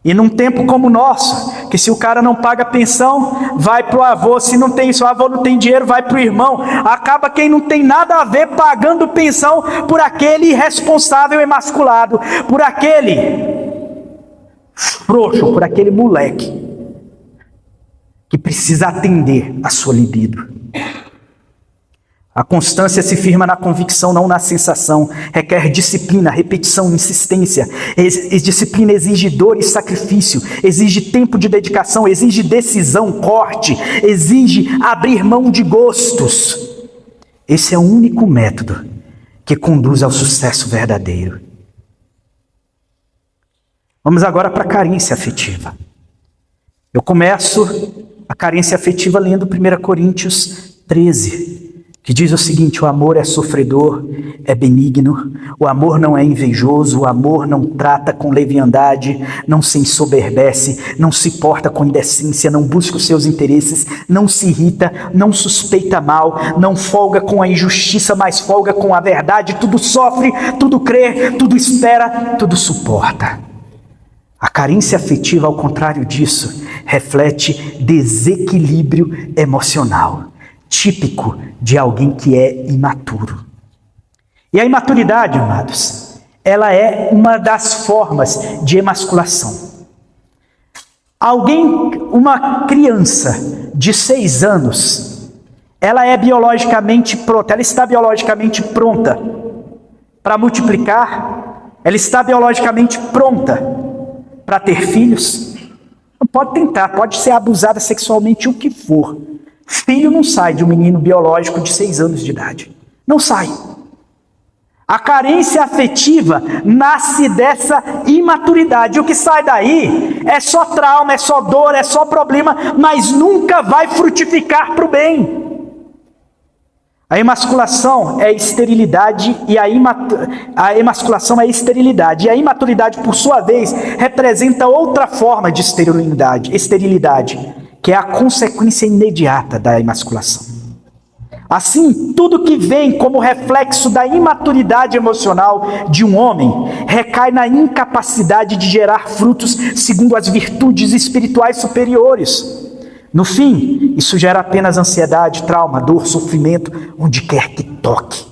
E num tempo como o nosso, que se o cara não paga pensão, vai pro avô. Se não tem, se o avô não tem dinheiro, vai pro irmão. Acaba quem não tem nada a ver pagando pensão por aquele irresponsável emasculado, por aquele frouxo, por aquele moleque que precisa atender a sua libido. A constância se firma na convicção, não na sensação. Requer disciplina, repetição, insistência. Disciplina exige dor e sacrifício, exige tempo de dedicação, exige decisão, corte, exige abrir mão de gostos. Esse é o único método que conduz ao sucesso verdadeiro. Vamos agora para a carência afetiva. Eu começo a carência afetiva lendo 1 Coríntios 13. Que diz o seguinte: o amor é sofredor, é benigno, o amor não é invejoso, o amor não trata com leviandade, não se ensoberbece, não se porta com indecência, não busca os seus interesses, não se irrita, não suspeita mal, não folga com a injustiça, mas folga com a verdade, tudo sofre, tudo crê, tudo espera, tudo suporta. A carência afetiva, ao contrário disso, reflete desequilíbrio emocional, típico de alguém que é imaturo. E a imaturidade, amados, ela é uma das formas de emasculação. Uma criança de 6 anos, ela é biologicamente pronta, ela está biologicamente pronta para multiplicar, ela está biologicamente pronta para ter filhos. Não pode tentar, pode ser abusada sexualmente, o que for. Filho não sai de um menino biológico de 6 anos de idade. Não sai. A carência afetiva nasce dessa imaturidade. O que sai daí é só trauma, é só dor, é só problema, mas nunca vai frutificar para o bem. A emasculação é esterilidade e a emasculação é esterilidade. E a imaturidade, por sua vez, representa outra forma de esterilidade, que é a consequência imediata da emasculação. Assim, tudo que vem como reflexo da imaturidade emocional de um homem recai na incapacidade de gerar frutos segundo as virtudes espirituais superiores. No fim, isso gera apenas ansiedade, trauma, dor, sofrimento, onde quer que toque.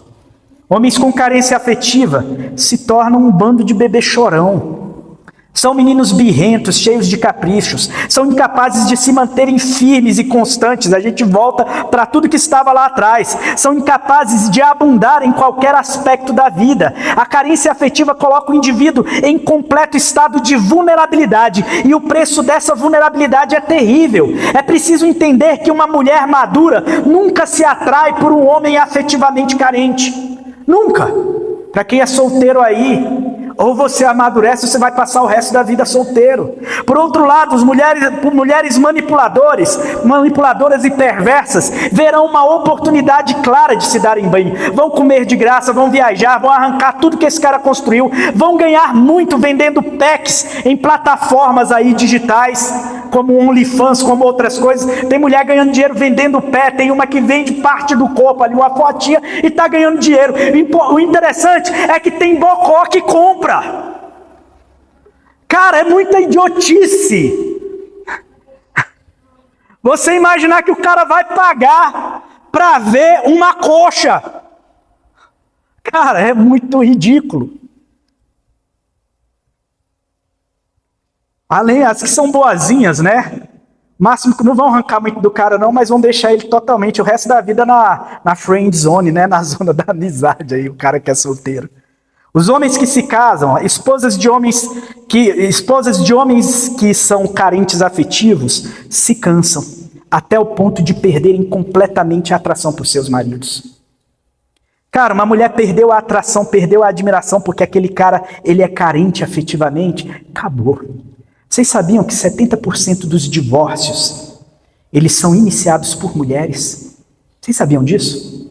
Homens com carência afetiva se tornam um bando de bebê chorão. São meninos birrentos, cheios de caprichos, são incapazes de se manterem firmes e constantes. A gente volta para tudo que estava lá atrás. São incapazes de abundar em qualquer aspecto da vida. A carência afetiva coloca o indivíduo em completo estado de vulnerabilidade, e o preço dessa vulnerabilidade é terrível. É preciso entender que uma mulher madura nunca se atrai por um homem afetivamente carente. Nunca. Para quem é solteiro aí, ou você amadurece, ou você vai passar o resto da vida solteiro. Por outro lado, as mulheres manipuladoras e perversas verão uma oportunidade clara de se darem bem. Vão comer de graça, vão viajar, vão arrancar tudo que esse cara construiu, vão ganhar muito vendendo packs em plataformas aí digitais, como OnlyFans, como outras coisas. Tem mulher ganhando dinheiro vendendo pé, tem uma que vende parte do corpo ali, uma fotinha, e está ganhando dinheiro. O interessante é que tem bocó que compra. Cara, é muita idiotice você imaginar que o cara vai pagar para ver uma coxa. Cara, é muito ridículo. Além as que são boazinhas, né? Máximo que não vão arrancar muito do cara não, mas vão deixar ele totalmente o resto da vida na friend zone, né? Na zona da amizade aí, o cara que é solteiro. Os homens que se casam, esposas de homens que são carentes afetivos, se cansam até o ponto de perderem completamente a atração por seus maridos. Cara, uma mulher perdeu a atração, perdeu a admiração porque aquele cara, ele é carente afetivamente, acabou. Vocês sabiam que 70% dos divórcios, eles são iniciados por mulheres? Vocês sabiam disso?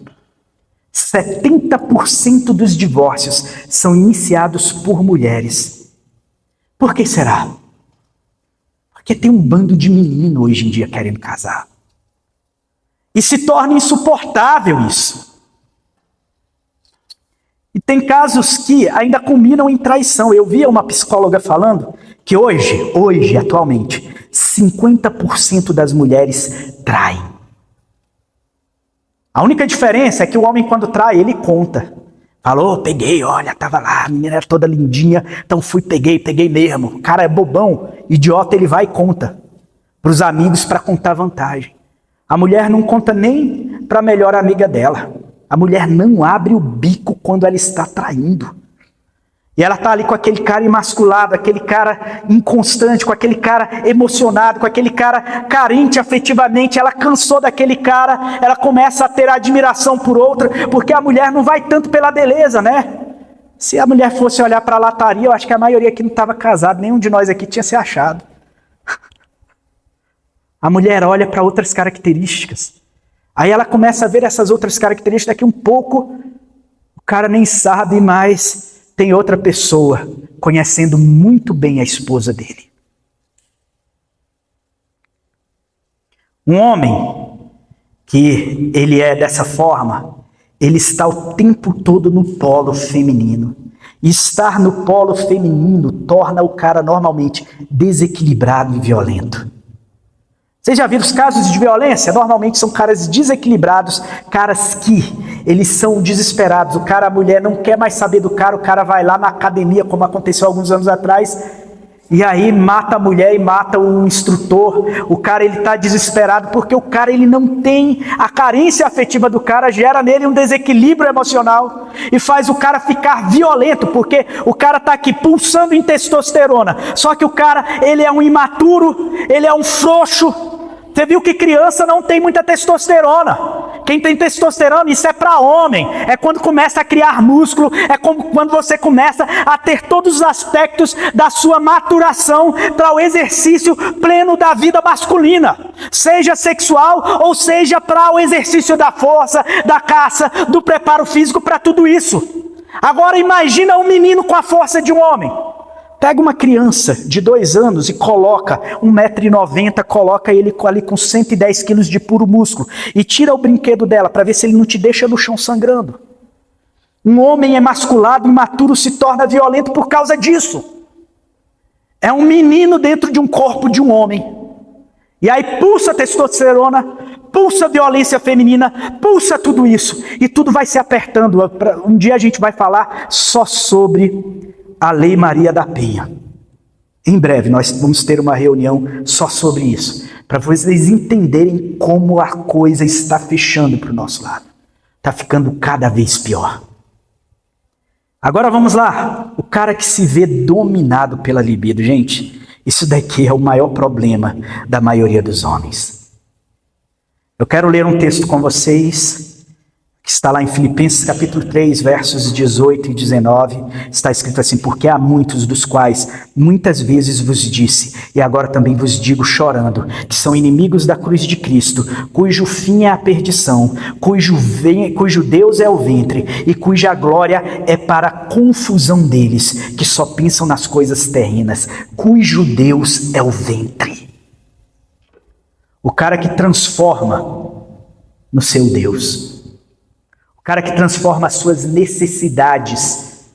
70% dos divórcios são iniciados por mulheres. Por que será? Porque tem um bando de menino hoje em dia querendo casar. E se torna insuportável isso. E tem casos que ainda culminam em traição. Eu via uma psicóloga falando que hoje, atualmente, 50% das mulheres traem. A única diferença é que o homem, quando trai, ele conta. Falou, peguei, olha, tava lá, a menina era toda lindinha, então fui, peguei mesmo. O cara é bobão, idiota, ele vai e conta para os amigos para contar vantagem. A mulher não conta nem para a melhor amiga dela. A mulher não abre o bico quando ela está traindo. E ela está ali com aquele cara imasculado, aquele cara inconstante, com aquele cara emocionado, com aquele cara carente afetivamente. Ela cansou daquele cara, ela começa a ter admiração por outra, porque a mulher não vai tanto pela beleza, né? Se a mulher fosse olhar para a lataria, eu acho que a maioria aqui não estava casada, nenhum de nós aqui tinha se achado. A mulher olha para outras características. Aí ela começa a ver essas outras características, daqui um pouco o cara nem sabe mais. Tem outra pessoa conhecendo muito bem a esposa dele. Um homem que ele é dessa forma, ele está o tempo todo no polo feminino. E estar no polo feminino torna o cara normalmente desequilibrado e violento. Vocês já viram os casos de violência? Normalmente são caras desequilibrados, caras que eles são desesperados. A mulher não quer mais saber do cara, o cara vai lá na academia, como aconteceu alguns anos atrás, e aí mata a mulher e mata o instrutor. O cara, ele está desesperado porque o cara, ele não tem a carência afetiva do cara, gera nele um desequilíbrio emocional e faz o cara ficar violento, porque o cara está aqui pulsando em testosterona, só que o cara, ele é um imaturo, ele é um frouxo. Você viu que criança não tem muita testosterona. Quem tem testosterona, isso é para homem. É quando começa a criar músculo, é quando você começa a ter todos os aspectos da sua maturação para o exercício pleno da vida masculina. Seja sexual ou seja para o exercício da força, da caça, do preparo físico, para tudo isso. Agora imagina um menino com a força de um homem. Pega uma criança de 2 anos e coloca 1,90 m, coloca ele ali com 110 quilos de puro músculo e tira o brinquedo dela para ver se ele não te deixa no chão sangrando. Um homem emasculado, imaturo, se torna violento por causa disso. É um menino dentro de um corpo de um homem. E aí pulsa testosterona, pulsa violência feminina, pulsa tudo isso. E tudo vai se apertando. Um dia a gente vai falar só sobre a Lei Maria da Penha. Em breve nós vamos ter uma reunião só sobre isso, para vocês entenderem como a coisa está fechando para o nosso lado. Está ficando cada vez pior. Agora vamos lá. O cara que se vê dominado pela libido. Gente, isso daqui é o maior problema da maioria dos homens. Eu quero ler um texto com vocês, que está lá em Filipenses capítulo 3, versos 18 e 19, está escrito assim: porque há muitos dos quais muitas vezes vos disse, e agora também vos digo chorando, que são inimigos da cruz de Cristo, cujo fim é a perdição, cujo Deus é o ventre, e cuja glória é para a confusão deles, que só pensam nas coisas terrenas, cujo Deus é o ventre. O cara que transforma no seu Deus. O cara que transforma as suas necessidades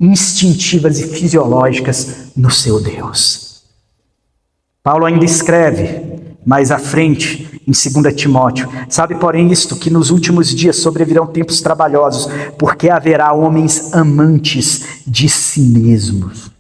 instintivas e fisiológicas no seu Deus. Paulo ainda escreve mais à frente, em 2 Timóteo: sabe, porém, isto, que nos últimos dias sobrevirão tempos trabalhosos, porque haverá homens amantes de si mesmos.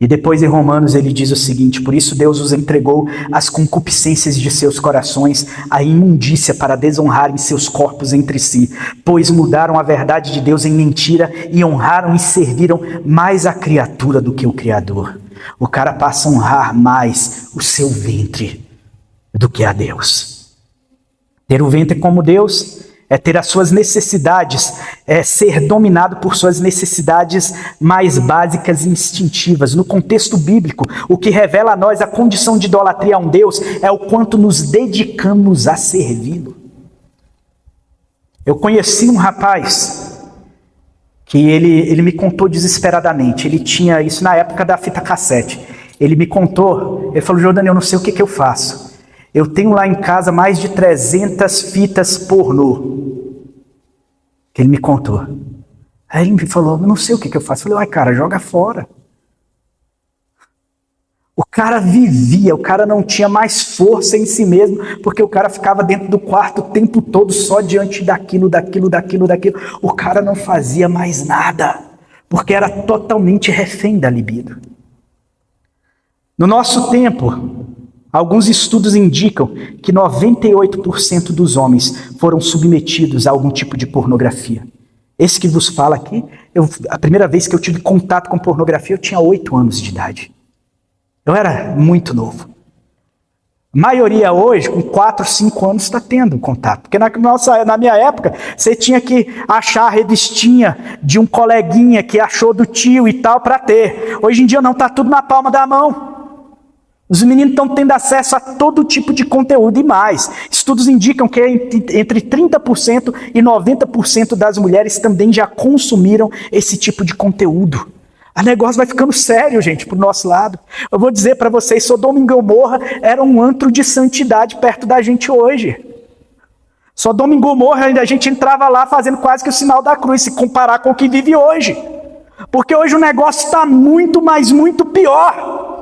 E depois em Romanos ele diz o seguinte: por isso Deus os entregou às concupiscências de seus corações, à imundícia, para desonrarem seus corpos entre si, pois mudaram a verdade de Deus em mentira e honraram e serviram mais a criatura do que o Criador. O cara passa a honrar mais o seu ventre do que a Deus. Ter o ventre como Deus é ter as suas necessidades, é ser dominado por suas necessidades mais básicas e instintivas. No contexto bíblico, o que revela a nós a condição de idolatria a um Deus é o quanto nos dedicamos a servi-lo. Eu conheci um rapaz que ele me contou desesperadamente. Ele tinha isso na época da fita cassete. Ele me contou, ele falou: Jordânia, eu não sei o que eu faço. Eu tenho lá em casa mais de 300 fitas pornô. Que ele me contou. Aí ele me falou: eu não sei o que eu faço. Eu falei: uai, cara, joga fora. O cara vivia, o cara não tinha mais força em si mesmo, porque o cara ficava dentro do quarto o tempo todo só diante daquilo. O cara não fazia mais nada, porque era totalmente refém da libido. No nosso tempo, Alguns estudos indicam que 98% dos homens foram submetidos a algum tipo de pornografia. Esse que vos fala aqui, a primeira vez que eu tive contato com pornografia, eu tinha 8 anos de idade. Eu era muito novo. A maioria hoje, com 4, 5 anos, está tendo contato. Porque na minha época, você tinha que achar a revistinha de um coleguinha que achou do tio e tal para ter. Hoje em dia não, está tudo na palma da mão. Os meninos estão tendo acesso a todo tipo de conteúdo e mais. Estudos indicam que entre 30% e 90% das mulheres também já consumiram esse tipo de conteúdo. O negócio vai ficando sério, gente, pro nosso lado. Eu vou dizer para vocês, Sodoma e Gomorra era um antro de santidade perto da gente hoje. Sodoma e Gomorra, a gente entrava lá fazendo quase que o sinal da cruz, se comparar com o que vive hoje. Porque hoje o negócio está muito, mas muito pior.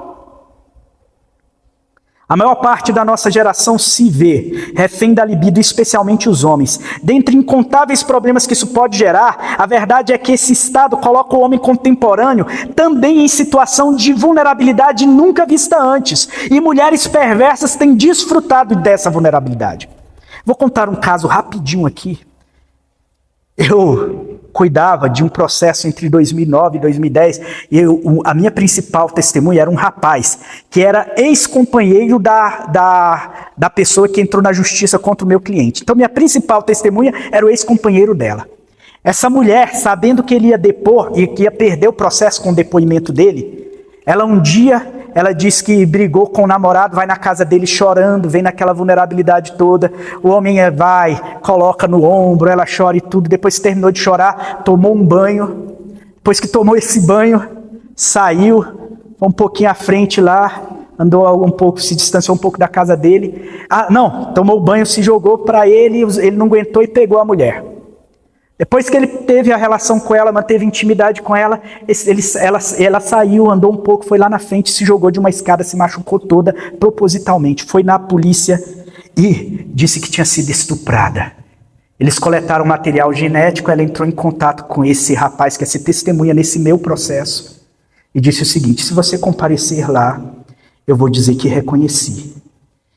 A maior parte da nossa geração se vê refém da libido, especialmente os homens. Dentre incontáveis problemas que isso pode gerar, a verdade é que esse estado coloca o homem contemporâneo também em situação de vulnerabilidade nunca vista antes. E mulheres perversas têm desfrutado dessa vulnerabilidade. Vou contar um caso rapidinho aqui. Eu cuidava de um processo entre 2009 e 2010, e a minha principal testemunha era um rapaz, que era ex-companheiro da pessoa que entrou na justiça contra o meu cliente. Então, minha principal testemunha era o ex-companheiro dela. Essa mulher, sabendo que ele ia depor e que ia perder o processo com o depoimento dele, ela disse que brigou com o namorado, vai na casa dele chorando, vem naquela vulnerabilidade toda. O homem vai, coloca no ombro, ela chora e tudo. Depois que terminou de chorar, tomou um banho. Depois que tomou esse banho, saiu, foi um pouquinho à frente lá, andou um pouco, se distanciou um pouco da casa dele. Tomou o banho, se jogou para ele não aguentou e pegou a mulher. Depois que ele teve a relação com ela, manteve intimidade com ela, ela saiu, andou um pouco, foi lá na frente, se jogou de uma escada, se machucou toda, propositalmente. Foi na polícia e disse que tinha sido estuprada. Eles coletaram material genético, ela entrou em contato com esse rapaz, que é testemunha nesse meu processo, e disse o seguinte: se você comparecer lá, eu vou dizer que reconheci.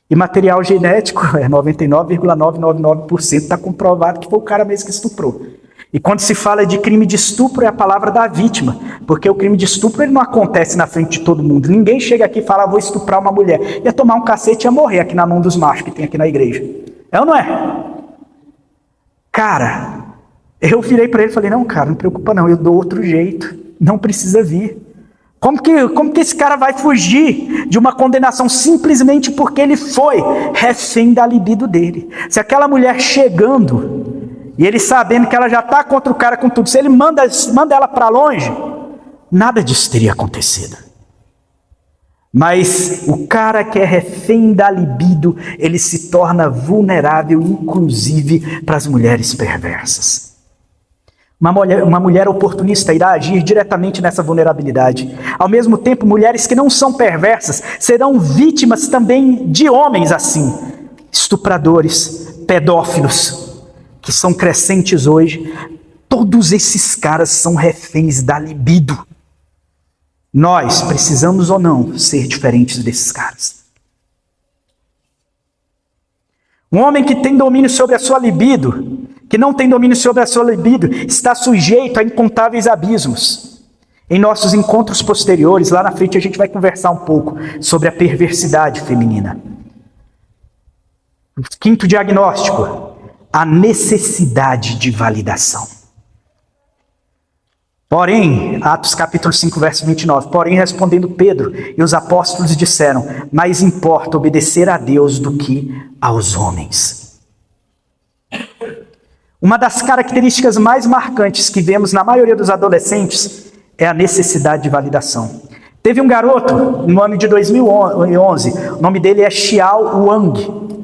E material genético, 99,999% está comprovado que foi o cara mesmo que estuprou. E quando se fala de crime de estupro, é a palavra da vítima, porque o crime de estupro ele não acontece na frente de todo mundo. Ninguém chega aqui e fala, vou estuprar uma mulher. Ia tomar um cacete e ia morrer aqui na mão dos machos que tem aqui na igreja. É ou não é? Cara, eu virei para ele e falei, não, cara, não preocupa não, eu dou outro jeito, não precisa vir. Como que esse cara vai fugir de uma condenação simplesmente porque ele foi refém da libido dele? Se aquela mulher chegando e ele sabendo que ela já está contra o cara com tudo, se ele manda ela para longe, nada disso teria acontecido. Mas o cara que é refém da libido, ele se torna vulnerável, inclusive para as mulheres perversas. Uma mulher oportunista irá agir diretamente nessa vulnerabilidade. Ao mesmo tempo, mulheres que não são perversas serão vítimas também de homens assim, estupradores, pedófilos, que são crescentes hoje. Todos esses caras são reféns da libido. Nós precisamos ou não ser diferentes desses caras. Um homem que tem domínio sobre a sua libido, que não tem domínio sobre a sua libido, está sujeito a incontáveis abismos. Em nossos encontros posteriores, lá na frente, a gente vai conversar um pouco sobre a perversidade feminina. O quinto diagnóstico, a necessidade de validação. Porém, Atos capítulo 5, verso 29, porém respondendo Pedro e os apóstolos disseram, mais importa obedecer a Deus do que aos homens. Uma das características mais marcantes que vemos na maioria dos adolescentes é a necessidade de validação. Teve um garoto, no ano de 2011, o nome dele é Xiao Wang,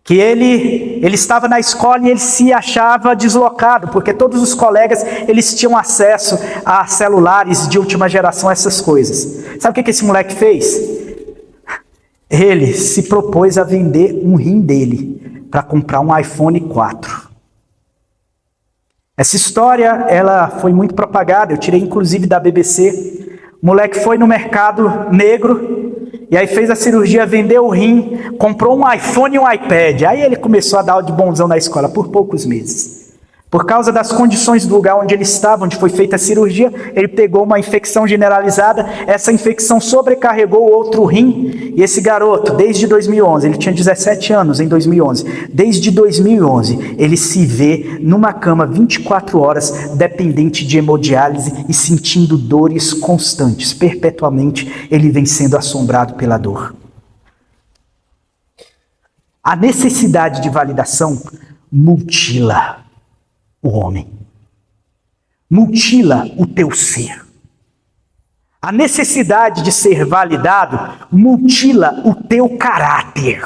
que ele estava na escola e ele se achava deslocado, porque todos os colegas eles tinham acesso a celulares de última geração, essas coisas. Sabe o que esse moleque fez? Ele se propôs a vender um rim dele para comprar um iPhone 4. Essa história, ela foi muito propagada, eu tirei inclusive da BBC. O moleque foi no mercado negro e aí fez a cirurgia, vendeu o rim, comprou um iPhone e um iPad. Aí ele começou a dar aula de bonzão na escola por poucos meses. Por causa das condições do lugar onde ele estava, onde foi feita a cirurgia, ele pegou uma infecção generalizada, essa infecção sobrecarregou o outro rim, e esse garoto, desde 2011, ele tinha 17 anos em 2011, desde 2011, ele se vê numa cama 24 horas, dependente de hemodiálise e sentindo dores constantes, perpetuamente ele vem sendo assombrado pela dor. A necessidade de validação mutila o homem, mutila o teu ser. A necessidade de ser validado mutila o teu caráter.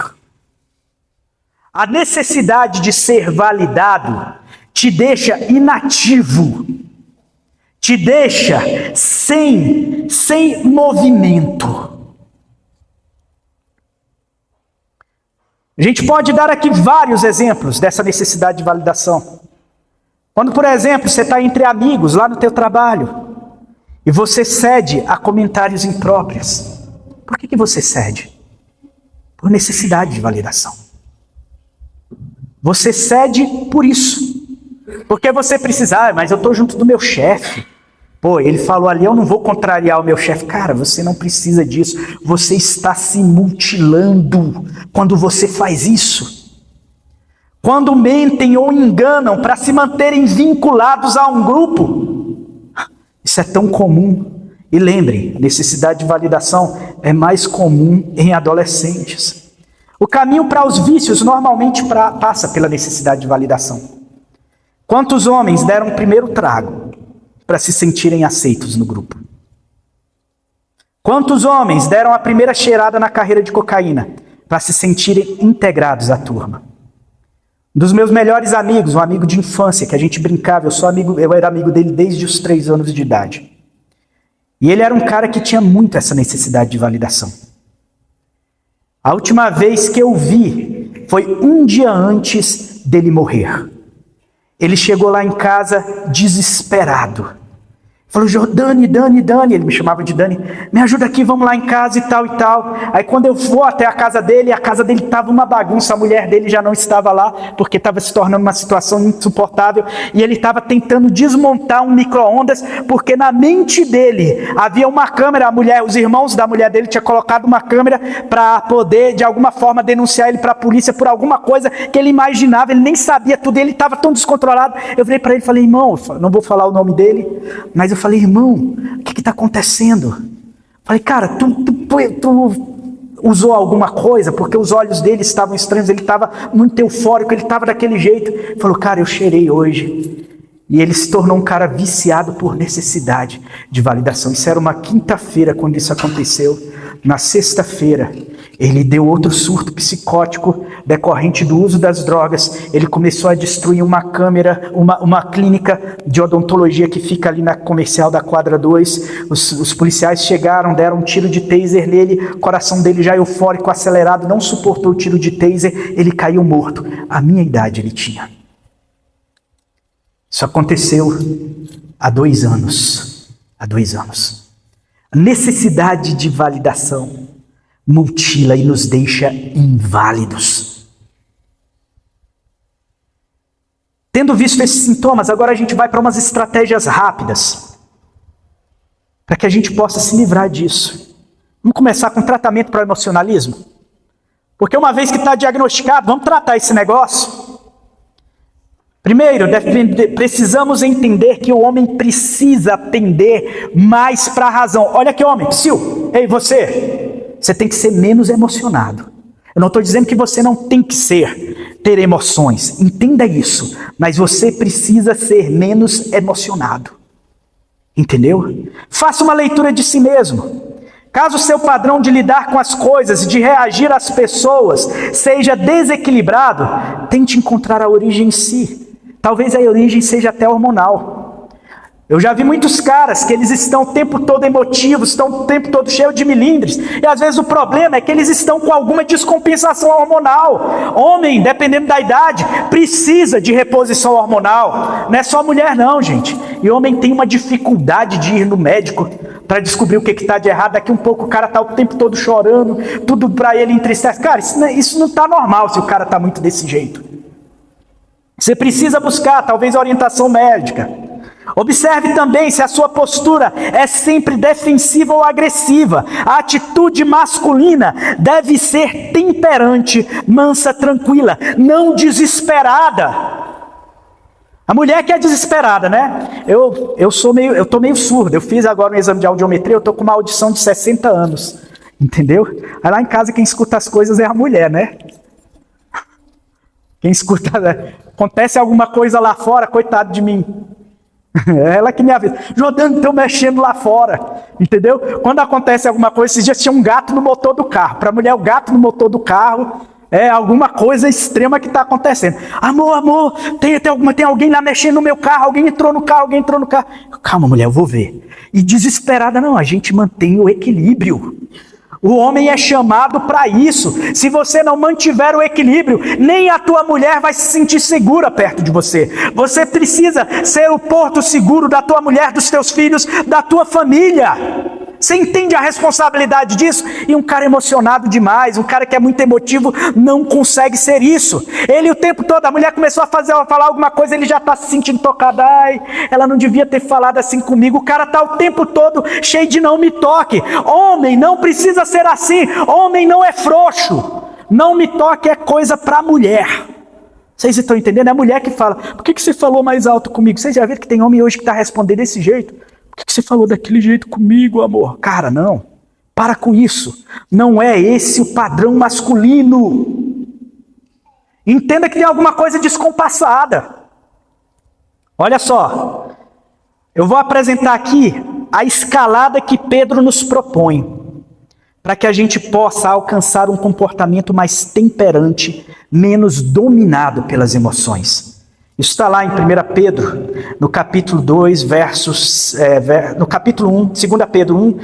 A necessidade de ser validado te deixa inativo, te deixa sem movimento. A gente pode dar aqui vários exemplos dessa necessidade de validação. Quando, por exemplo, você está entre amigos lá no teu trabalho e você cede a comentários impróprios. Por que você cede? Por necessidade de validação. Você cede por isso. Porque você precisa, mas eu estou junto do meu chefe. Pô, ele falou ali, eu não vou contrariar o meu chefe. Cara, você não precisa disso. Você está se mutilando quando você faz isso. Quando mentem ou enganam para se manterem vinculados a um grupo. Isso é tão comum. E lembrem, a necessidade de validação é mais comum em adolescentes. O caminho para os vícios normalmente passa pela necessidade de validação. Quantos homens deram o primeiro trago para se sentirem aceitos no grupo? Quantos homens deram a primeira cheirada na carreira de cocaína para se sentirem integrados à turma? Um dos meus melhores amigos, um amigo de infância, que a gente brincava, eu era amigo dele desde os 3 anos de idade. E ele era um cara que tinha muito essa necessidade de validação. A última vez que eu vi foi um dia antes dele morrer. Ele chegou lá em casa desesperado. Falou, Dani, ele me chamava de Dani, me ajuda aqui, vamos lá em casa e tal e tal. Aí quando eu vou até a casa dele estava uma bagunça, a mulher dele já não estava lá, porque estava se tornando uma situação insuportável, e ele estava tentando desmontar um micro-ondas, porque na mente dele havia uma câmera, os irmãos da mulher dele tinham colocado uma câmera para poder, de alguma forma, denunciar ele para a polícia por alguma coisa que ele imaginava, ele nem sabia tudo, ele estava tão descontrolado. Eu virei para ele e falei, irmão, não vou falar o nome dele, mas eu falei, irmão, o que está acontecendo? Falei, cara, tu usou alguma coisa? Porque os olhos dele estavam estranhos, ele estava muito eufórico, ele estava daquele jeito. Ele falou, cara, eu cheirei hoje. E ele se tornou um cara viciado por necessidade de validação. Isso era uma quinta-feira quando isso aconteceu. Na sexta-feira, ele deu outro surto psicótico decorrente do uso das drogas. Ele começou a destruir uma câmera, uma clínica de odontologia que fica ali na comercial da quadra 2. Os policiais chegaram, deram um tiro de taser nele, o coração dele já eufórico, acelerado, não suportou o tiro de taser, ele caiu morto. A minha idade ele tinha. Isso aconteceu há 2 anos. Há 2 anos. A necessidade de validação mutila e nos deixa inválidos. Tendo visto esses sintomas, agora a gente vai para umas estratégias rápidas para que a gente possa se livrar disso. Vamos começar com tratamento para o emocionalismo? Porque uma vez que está diagnosticado, vamos tratar esse negócio. Primeiro, precisamos entender que o homem precisa tender mais para a razão. Olha aqui, homem, psiu, ei, você tem que ser menos emocionado. Eu não estou dizendo que você não tem que ter emoções, entenda isso, mas você precisa ser menos emocionado. Entendeu? Faça uma leitura de si mesmo. Caso o seu padrão de lidar com as coisas, de reagir às pessoas, seja desequilibrado, tente encontrar a origem em si. Talvez a origem seja até hormonal. Eu já vi muitos caras que eles estão o tempo todo emotivos, estão o tempo todo cheios de milindres, e às vezes o problema é que eles estão com alguma descompensação hormonal. Homem, dependendo da idade, precisa de reposição hormonal. Não é só mulher não, gente. E homem tem uma dificuldade de ir no médico para descobrir o que está de errado. Daqui um pouco o cara está o tempo todo chorando, tudo para ele entristece. Cara, isso não está normal se o cara está muito desse jeito. Você precisa buscar, talvez, orientação médica. Observe também se a sua postura é sempre defensiva ou agressiva. A atitude masculina deve ser temperante, mansa, tranquila, não desesperada. A mulher que é desesperada, né? Eu tô meio surdo. Eu fiz agora um exame de audiometria, eu tô com uma audição de 60 anos. Entendeu? Aí lá em casa quem escuta as coisas é a mulher, né? Quem escuta, né? Acontece alguma coisa lá fora, coitado de mim. Ela que me avisa. Jordano, estão mexendo lá fora. Entendeu? Quando acontece alguma coisa, esses dias tinha um gato no motor do carro. Para a mulher, o gato no motor do carro é alguma coisa extrema que está acontecendo. Amor, tem alguém lá mexendo no meu carro, alguém entrou no carro. Calma, mulher, eu vou ver. E desesperada, não, a gente mantém o equilíbrio. O homem é chamado para isso. Se você não mantiver o equilíbrio, nem a tua mulher vai se sentir segura perto de você. Você precisa ser o porto seguro da tua mulher, dos teus filhos, da tua família. Você entende a responsabilidade disso? E um cara emocionado demais, um cara que é muito emotivo, não consegue ser isso. Ele o tempo todo, a mulher começou a falar alguma coisa, ele já está se sentindo tocado. Ai, ela não devia ter falado assim comigo. O cara está o tempo todo cheio de não me toque. Homem não precisa ser assim. Homem não é frouxo. Não me toque é coisa para mulher. Vocês estão entendendo? É a mulher que fala, por que você falou mais alto comigo? Vocês já viram que tem homem hoje que está respondendo desse jeito? Por que você falou daquele jeito comigo, amor? Cara, não. Para com isso. Não é esse o padrão masculino. Entenda que tem alguma coisa descompassada. Olha só. Eu vou apresentar aqui a escalada que Pedro nos propõe, para que a gente possa alcançar um comportamento mais temperante, menos dominado pelas emoções. Isso está lá em 1 Pedro, no capítulo 2, no capítulo 1, 2 Pedro 1,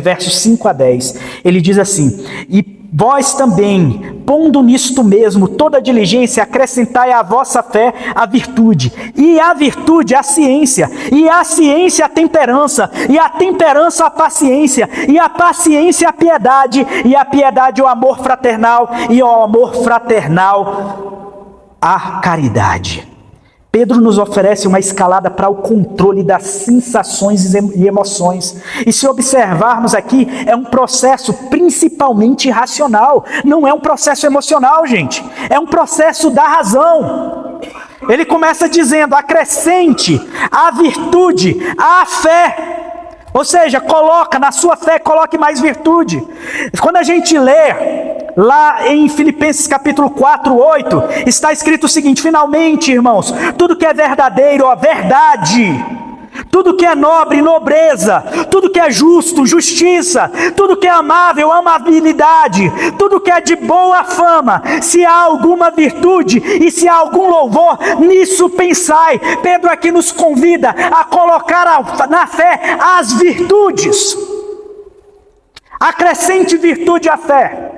versos 5 a 10. Ele diz assim, e vós também, pondo nisto mesmo toda diligência, acrescentai à vossa fé a virtude, e a virtude a ciência, e a ciência a temperança, e a temperança a paciência, e a paciência a piedade, e a piedade o amor fraternal, e o amor fraternal a caridade. Pedro nos oferece uma escalada para o controle das sensações e emoções. E se observarmos aqui, é um processo principalmente racional. Não é um processo emocional, gente. É um processo da razão. Ele começa dizendo, acrescente a virtude, a fé. Ou seja, na sua fé, coloque mais virtude. Quando a gente lê lá em Filipenses capítulo 4, 8, está escrito o seguinte, finalmente, irmãos, tudo que é verdadeiro, a verdade, tudo que é nobre, nobreza, tudo que é justo, justiça, tudo que é amável, amabilidade, tudo que é de boa fama, se há alguma virtude e se há algum louvor, nisso pensai. Pedro aqui nos convida a colocar na fé as virtudes. Acrescente virtude à fé.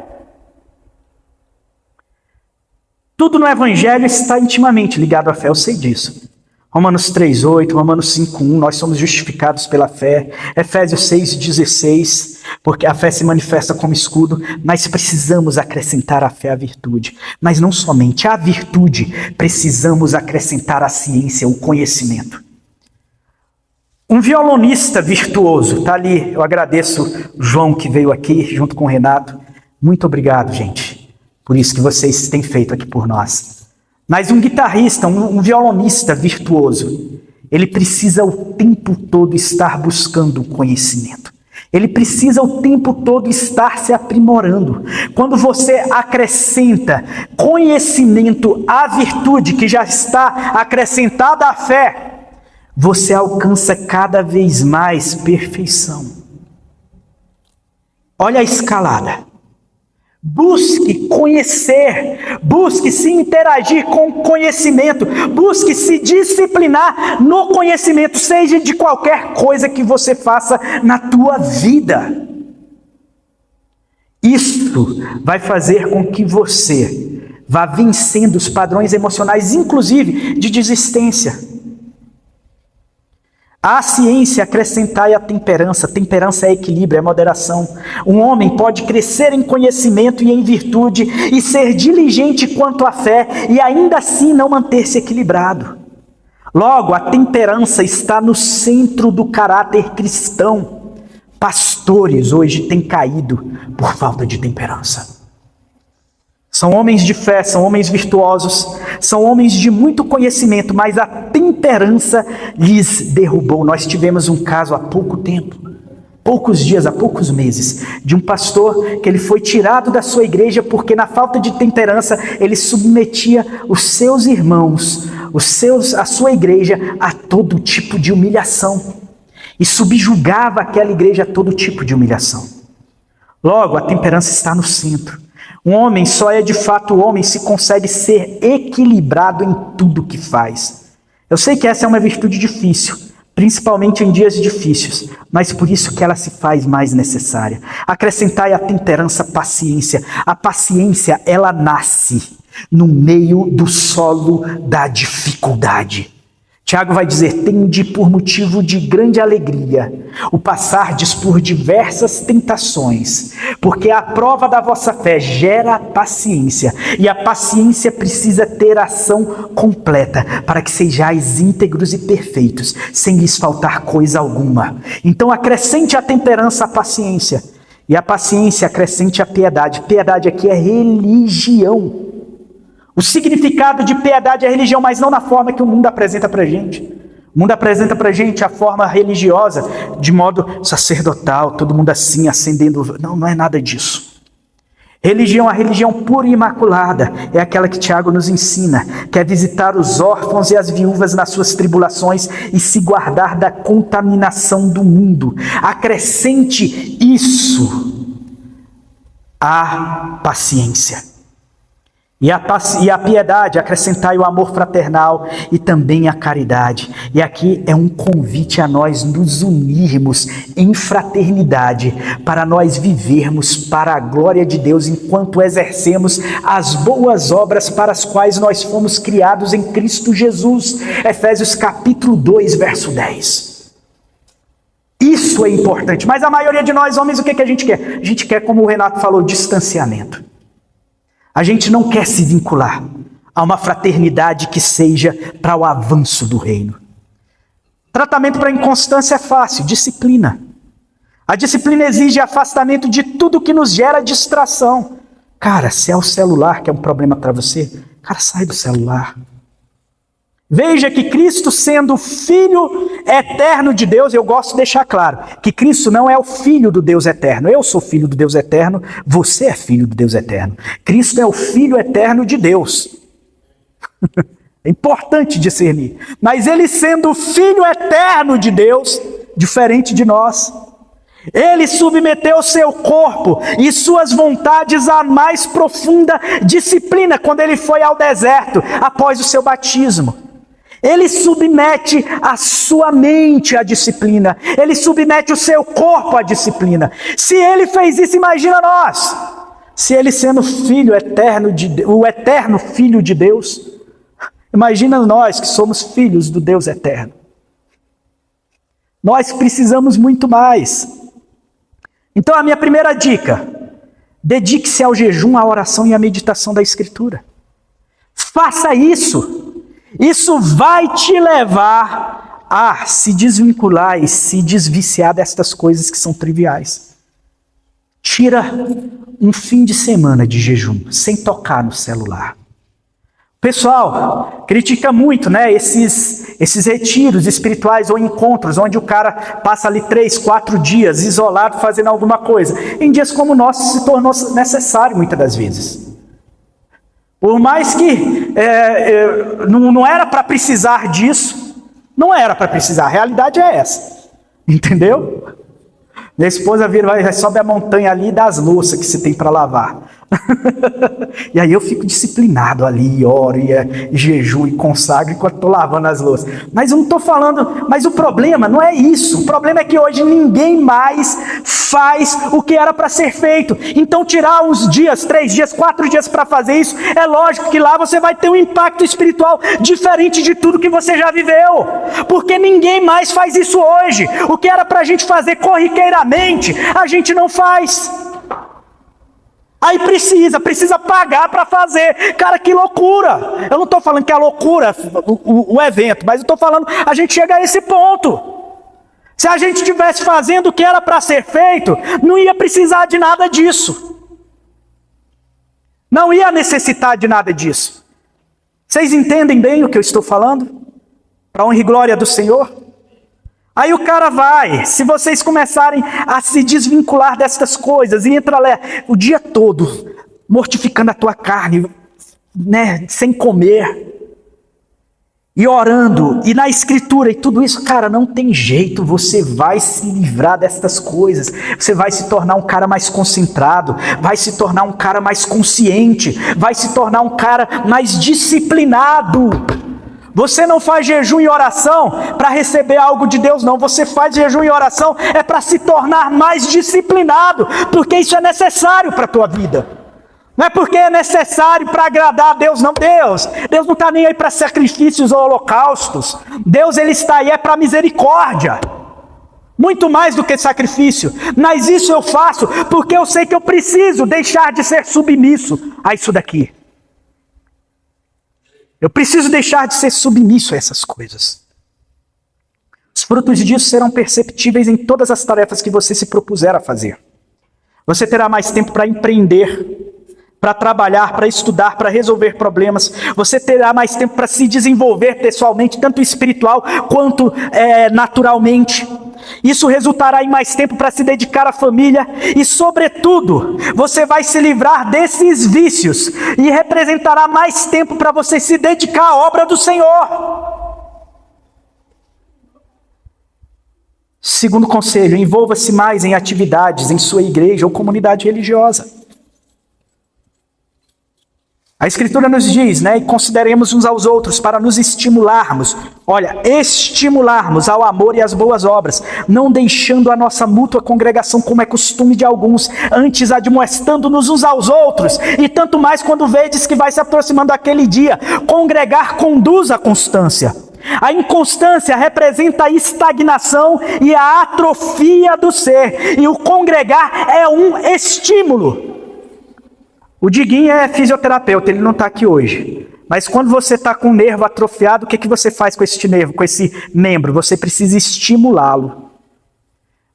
Tudo no Evangelho está intimamente ligado à fé, eu sei disso. Romanos 3,8, Romanos 5,1, nós somos justificados pela fé. Efésios 6,16, porque a fé se manifesta como escudo, mas precisamos acrescentar à fé a virtude. Mas não somente a virtude, precisamos acrescentar a ciência, o conhecimento. Um violonista virtuoso, está ali, eu agradeço o João que veio aqui junto com o Renato. Muito obrigado, gente, por isso que vocês têm feito aqui por nós. Mas um guitarrista, um violonista virtuoso, ele precisa o tempo todo estar buscando o conhecimento. Ele precisa o tempo todo estar se aprimorando. Quando você acrescenta conhecimento à virtude que já está acrescentada à fé, você alcança cada vez mais perfeição. Olha a escalada. Busque conhecer, busque se interagir com o conhecimento, busque se disciplinar no conhecimento, seja de qualquer coisa que você faça na tua vida. Isso vai fazer com que você vá vencendo os padrões emocionais, inclusive de desistência. À ciência acrescentai a temperança. Temperança é equilíbrio, é moderação. Um homem pode crescer em conhecimento e em virtude e ser diligente quanto à fé e ainda assim não manter-se equilibrado. Logo, a temperança está no centro do caráter cristão. Pastores hoje têm caído por falta de temperança. São homens de fé, são homens virtuosos, são homens de muito conhecimento, mas a temperança lhes derrubou. Nós tivemos um caso há pouco tempo, poucos dias, há poucos meses, de um pastor que ele foi tirado da sua igreja porque na falta de temperança ele submetia os seus irmãos, a sua igreja a todo tipo de humilhação e subjugava aquela igreja a todo tipo de humilhação. Logo, a temperança está no centro. Um homem só é de fato homem se consegue ser equilibrado em tudo que faz. Eu sei que essa é uma virtude difícil, principalmente em dias difíceis, mas por isso que ela se faz mais necessária. Acrescentai a temperança paciência. A paciência, ela nasce no meio do solo da dificuldade. Tiago vai dizer, tende por motivo de grande alegria o passardes por diversas tentações, porque a prova da vossa fé gera paciência, e a paciência precisa ter ação completa, para que sejais íntegros e perfeitos, sem lhes faltar coisa alguma. Então acrescente a temperança à paciência, e a paciência acrescente a piedade. Piedade aqui é religião. O significado de piedade é religião, mas não na forma que o mundo apresenta para a gente. O mundo apresenta para a gente a forma religiosa, de modo sacerdotal, todo mundo assim, acendendo. Não, não é nada disso. Religião, a religião pura e imaculada, é aquela que Tiago nos ensina, que é visitar os órfãos e as viúvas nas suas tribulações e se guardar da contaminação do mundo. Acrescente isso à paciência. E a piedade, acrescentai o amor fraternal e também a caridade. E aqui é um convite a nós nos unirmos em fraternidade, para nós vivermos para a glória de Deus, enquanto exercemos as boas obras para as quais nós fomos criados em Cristo Jesus. Efésios capítulo 2, verso 10. Isso é importante, mas a maioria de nós homens, o que a gente quer? A gente quer, como o Renato falou, distanciamento. A gente não quer se vincular a uma fraternidade que seja para o avanço do reino. Tratamento para inconstância é fácil, disciplina. A disciplina exige afastamento de tudo que nos gera distração. Cara, se é o celular que é um problema para você, cara, sai do celular. Veja que Cristo, sendo Filho eterno de Deus, eu gosto de deixar claro que Cristo não é o Filho do Deus eterno. Eu sou filho do Deus eterno, você é filho do Deus eterno. Cristo é o Filho eterno de Deus. É importante discernir. Mas ele sendo o Filho eterno de Deus, diferente de nós, ele submeteu seu corpo e suas vontades à mais profunda disciplina quando ele foi ao deserto após o seu batismo. Ele submete a sua mente à disciplina. Ele submete o seu corpo à disciplina. Se ele fez isso, imagina nós. Se ele sendo filho eterno o eterno Filho de Deus, imagina nós que somos filhos do Deus eterno. Nós precisamos muito mais. Então a minha primeira dica, dedique-se ao jejum, à oração e à meditação da Escritura. Faça isso. Isso vai te levar a se desvincular e se desviciar destas coisas que são triviais. Tira um fim de semana de jejum, sem tocar no celular. O pessoal critica muito, né, esses retiros espirituais ou encontros, onde o cara passa ali 3, 4 dias isolado fazendo alguma coisa. Em dias como o nosso se tornou necessário muitas das vezes. Por mais que não era para precisar disso, não era para precisar, a realidade é essa, entendeu? Minha esposa vira, sobe a montanha ali das louças que se tem para lavar. E aí eu fico disciplinado ali, oro e jejuo e consagro enquanto estou lavando as louças. Mas eu não estou falando, mas o problema não é isso. O problema é que hoje ninguém mais faz o que era para ser feito. Então tirar uns dias, 3 dias, 4 dias para fazer isso, é lógico que lá você vai ter um impacto espiritual diferente de tudo que você já viveu. Porque ninguém mais faz isso hoje. O que era para a gente fazer corriqueiramente, a gente não faz. Aí precisa pagar para fazer. Cara, que loucura! Eu não estou falando que é loucura o evento, mas eu estou falando, a gente chega a esse ponto. Se a gente estivesse fazendo o que era para ser feito, não ia precisar de nada disso. Não ia necessitar de nada disso. Vocês entendem bem o que eu estou falando? Para honra e glória do Senhor? Aí o cara vai, se vocês começarem a se desvincular destas coisas e entra lá o dia todo mortificando a tua carne, né, sem comer, e orando, e na escritura e tudo isso, cara, não tem jeito, você vai se livrar destas coisas, você vai se tornar um cara mais concentrado, vai se tornar um cara mais consciente, vai se tornar um cara mais disciplinado. Você não faz jejum e oração para receber algo de Deus, não. Você faz jejum e oração é para se tornar mais disciplinado, porque isso é necessário para a tua vida. Não é porque é necessário para agradar a Deus, não. Deus não está nem aí para sacrifícios ou holocaustos. Deus, Ele está aí para misericórdia. Muito mais do que sacrifício. Mas isso eu faço porque eu sei que eu preciso deixar de ser submisso a isso daqui. Eu preciso deixar de ser submisso a essas coisas. Os frutos disso serão perceptíveis em todas as tarefas que você se propuser a fazer. Você terá mais tempo para empreender, para trabalhar, para estudar, para resolver problemas. Você terá mais tempo para se desenvolver pessoalmente, tanto espiritual quanto naturalmente. Isso resultará em mais tempo para se dedicar à família e, sobretudo, você vai se livrar desses vícios e representará mais tempo para você se dedicar à obra do Senhor. Segundo conselho, envolva-se mais em atividades em sua igreja ou comunidade religiosa. A Escritura nos diz, né, e consideremos uns aos outros para nos estimularmos. Olha, estimularmos ao amor e às boas obras, não deixando a nossa mútua congregação como é costume de alguns, antes admoestando-nos uns aos outros, e tanto mais quando vedes que vai se aproximando aquele dia. Congregar conduz à constância. A inconstância representa a estagnação e a atrofia do ser, e o congregar é um estímulo. O Diguinho é fisioterapeuta, ele não está aqui hoje. Mas quando você está com o nervo atrofiado, o que você faz com esse nervo, com esse membro? Você precisa estimulá-lo.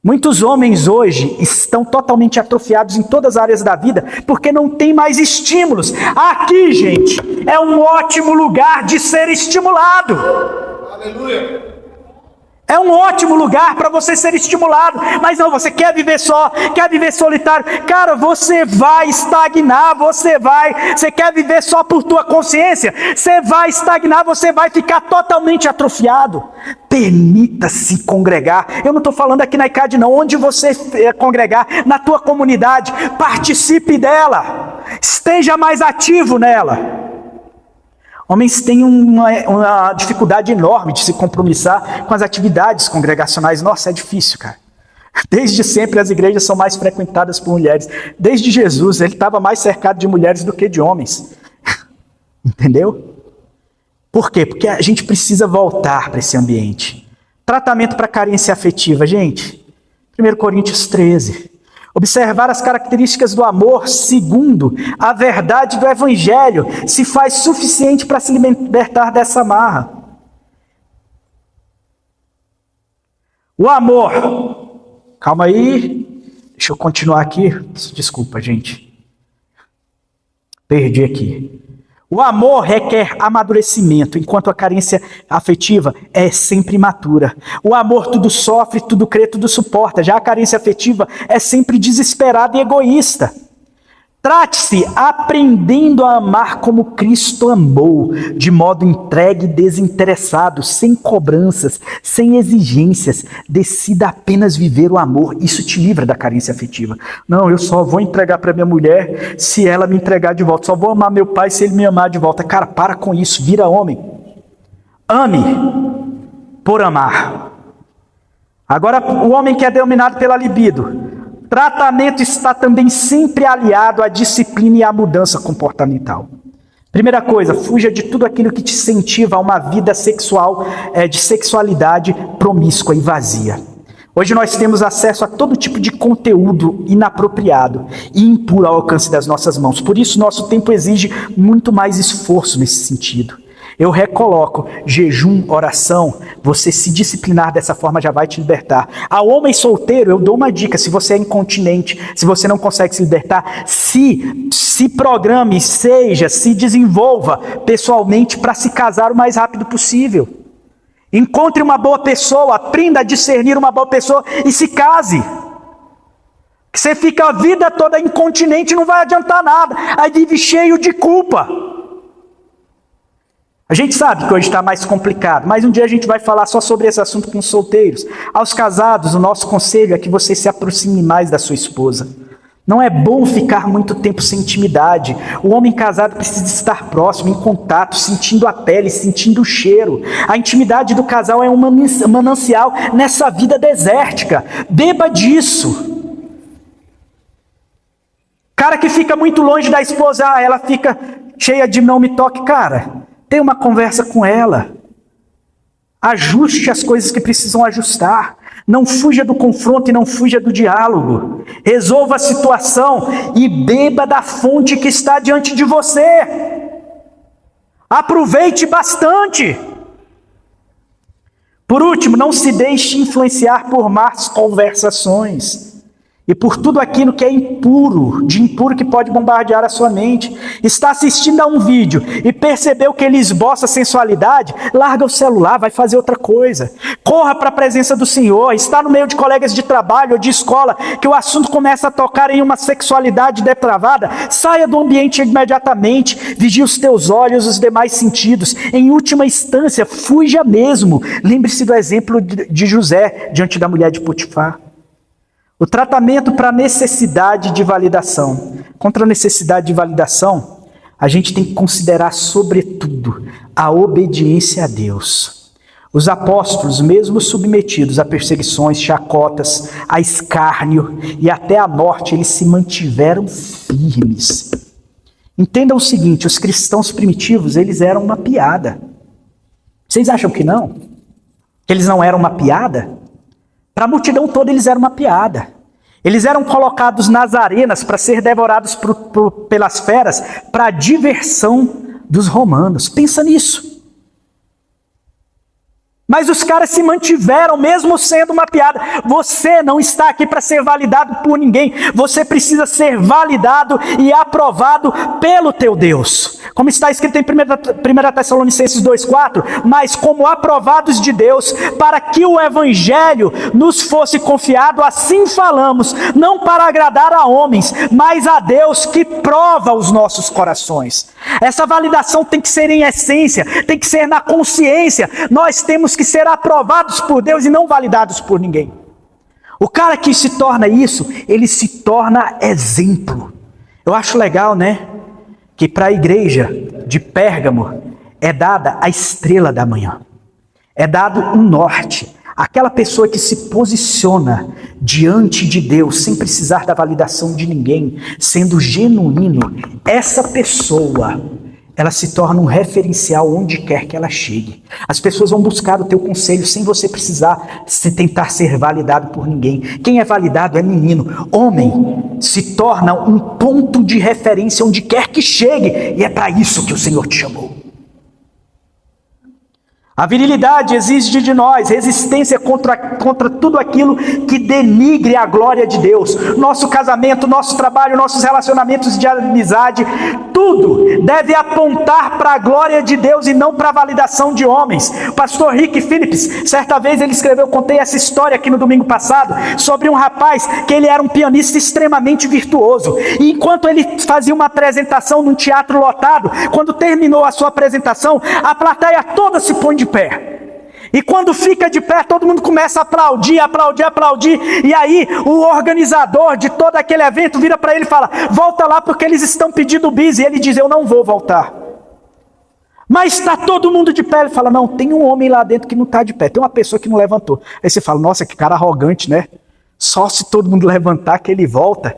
Muitos homens hoje estão totalmente atrofiados em todas as áreas da vida, porque não tem mais estímulos. Aqui, gente, é um ótimo lugar de ser estimulado. Aleluia! É um ótimo lugar para você ser estimulado. Mas não, você quer viver só, quer viver solitário. Cara, você vai estagnar, você quer viver só por tua consciência, você vai estagnar, você vai ficar totalmente atrofiado. Permita-se congregar. Eu não estou falando aqui na ICAD não, onde você congregar, na tua comunidade, participe dela, esteja mais ativo nela. Homens têm uma dificuldade enorme de se compromissar com as atividades congregacionais. Nossa, é difícil, cara. Desde sempre as igrejas são mais frequentadas por mulheres. Desde Jesus, ele estava mais cercado de mulheres do que de homens. Entendeu? Por quê? Porque a gente precisa voltar para esse ambiente. Tratamento para carência afetiva, gente. 1 Coríntios 13. Observar as características do amor segundo a verdade do Evangelho se faz suficiente para se libertar dessa amarra. O amor. Calma aí. Deixa eu continuar aqui. Desculpa, gente. Perdi aqui. O amor requer amadurecimento, enquanto a carência afetiva é sempre imatura. O amor tudo sofre, tudo crê, tudo suporta. Já a carência afetiva é sempre desesperada e egoísta. Trate-se aprendendo a amar como Cristo amou, de modo entregue e desinteressado, sem cobranças, sem exigências. Decida apenas viver o amor. Isso te livra da carência afetiva. Não, eu só vou entregar para minha mulher se ela me entregar de volta. Só vou amar meu pai se ele me amar de volta. Cara, para com isso. Vira homem. Ame por amar. Agora, o homem que é dominado pela libido. Tratamento está também sempre aliado à disciplina e à mudança comportamental. Primeira coisa, fuja de tudo aquilo que te incentiva a uma vida sexual, de sexualidade promíscua e vazia. Hoje nós temos acesso a todo tipo de conteúdo inapropriado e impuro ao alcance das nossas mãos. Por isso, nosso tempo exige muito mais esforço nesse sentido. Eu recoloco, jejum, oração, você se disciplinar dessa forma já vai te libertar. Ao homem solteiro, eu dou uma dica, se você é incontinente, se você não consegue se libertar, se programe, se desenvolva pessoalmente para se casar o mais rápido possível. Encontre uma boa pessoa, aprenda a discernir uma boa pessoa e se case. Você fica a vida toda incontinente, não vai adiantar nada, aí vive cheio de culpa. A gente sabe que hoje está mais complicado, mas um dia a gente vai falar só sobre esse assunto com os solteiros. Aos casados, o nosso conselho é que você se aproxime mais da sua esposa. Não é bom ficar muito tempo sem intimidade. O homem casado precisa estar próximo, em contato, sentindo a pele, sentindo o cheiro. A intimidade do casal é um manancial nessa vida desértica. Beba disso. Cara que fica muito longe da esposa, ela fica cheia de não me toque, cara. Tenha uma conversa com ela. Ajuste as coisas que precisam ajustar. Não fuja do confronto e não fuja do diálogo. Resolva a situação e beba da fonte que está diante de você. Aproveite bastante. Por último, não se deixe influenciar por más conversações. E por tudo aquilo que é impuro, de impuro que pode bombardear a sua mente. Está assistindo a um vídeo e percebeu que ele esboça sensualidade, larga o celular, vai fazer outra coisa. Corra para a presença do Senhor. Está no meio de colegas de trabalho ou de escola, que o assunto começa a tocar em uma sexualidade depravada, saia do ambiente imediatamente, vigie os teus olhos e os demais sentidos. Em última instância, fuja mesmo. Lembre-se do exemplo de José, diante da mulher de Potifar. O tratamento para a necessidade de validação. Contra a necessidade de validação, a gente tem que considerar, sobretudo, a obediência a Deus. Os apóstolos, mesmo submetidos a perseguições, chacotas, a escárnio e até a morte, eles se mantiveram firmes. Entendam o seguinte, os cristãos primitivos, eles eram uma piada. Vocês acham que não? Que eles não eram uma piada? Para a multidão toda eles eram uma piada. Eles eram colocados nas arenas para ser devorados pelas feras, para a diversão dos romanos. Pensa nisso. Mas os caras se mantiveram, mesmo sendo uma piada. Você não está aqui para ser validado por ninguém. Você precisa ser validado e aprovado pelo teu Deus. Como está escrito em 1 Tessalonicenses 2,4, mas como aprovados de Deus, para que o Evangelho nos fosse confiado, assim falamos, não para agradar a homens, mas a Deus que prova os nossos corações. Essa validação tem que ser em essência, tem que ser na consciência. Nós temos que ser aprovados por Deus e não validados por ninguém. O cara que se torna isso, ele se torna exemplo. Eu acho legal, né? Que para a igreja de Pérgamo é dada a estrela da manhã. É dado um norte. Aquela pessoa que se posiciona diante de Deus sem precisar da validação de ninguém, sendo genuíno, essa pessoa, ela se torna um referencial onde quer que ela chegue. As pessoas vão buscar o teu conselho sem você precisar tentar ser validado por ninguém. Quem é validado é menino. Homem se torna um ponto de referência onde quer que chegue. E é para isso que o Senhor te chamou. A virilidade exige de nós resistência contra tudo aquilo que denigre a glória de Deus. Nosso casamento, nosso trabalho, nossos relacionamentos de amizade, tudo deve apontar para a glória de Deus e não para a validação de homens. O pastor Rick Phillips, certa vez ele escreveu, contei essa história aqui no domingo passado, sobre um rapaz que ele era um pianista extremamente virtuoso. E enquanto ele fazia uma apresentação num teatro lotado, quando terminou a sua apresentação, a plateia toda se põe de pé. E quando fica de pé, todo mundo começa a aplaudir, e aí o organizador de todo aquele evento vira para ele e fala: volta lá porque eles estão pedindo bis. E ele diz: eu não vou voltar. Mas está todo mundo de pé. Ele fala: não, tem um homem lá dentro que não está de pé, tem uma pessoa que não levantou. Aí você fala: nossa, que cara arrogante, né? Só se todo mundo levantar que ele volta.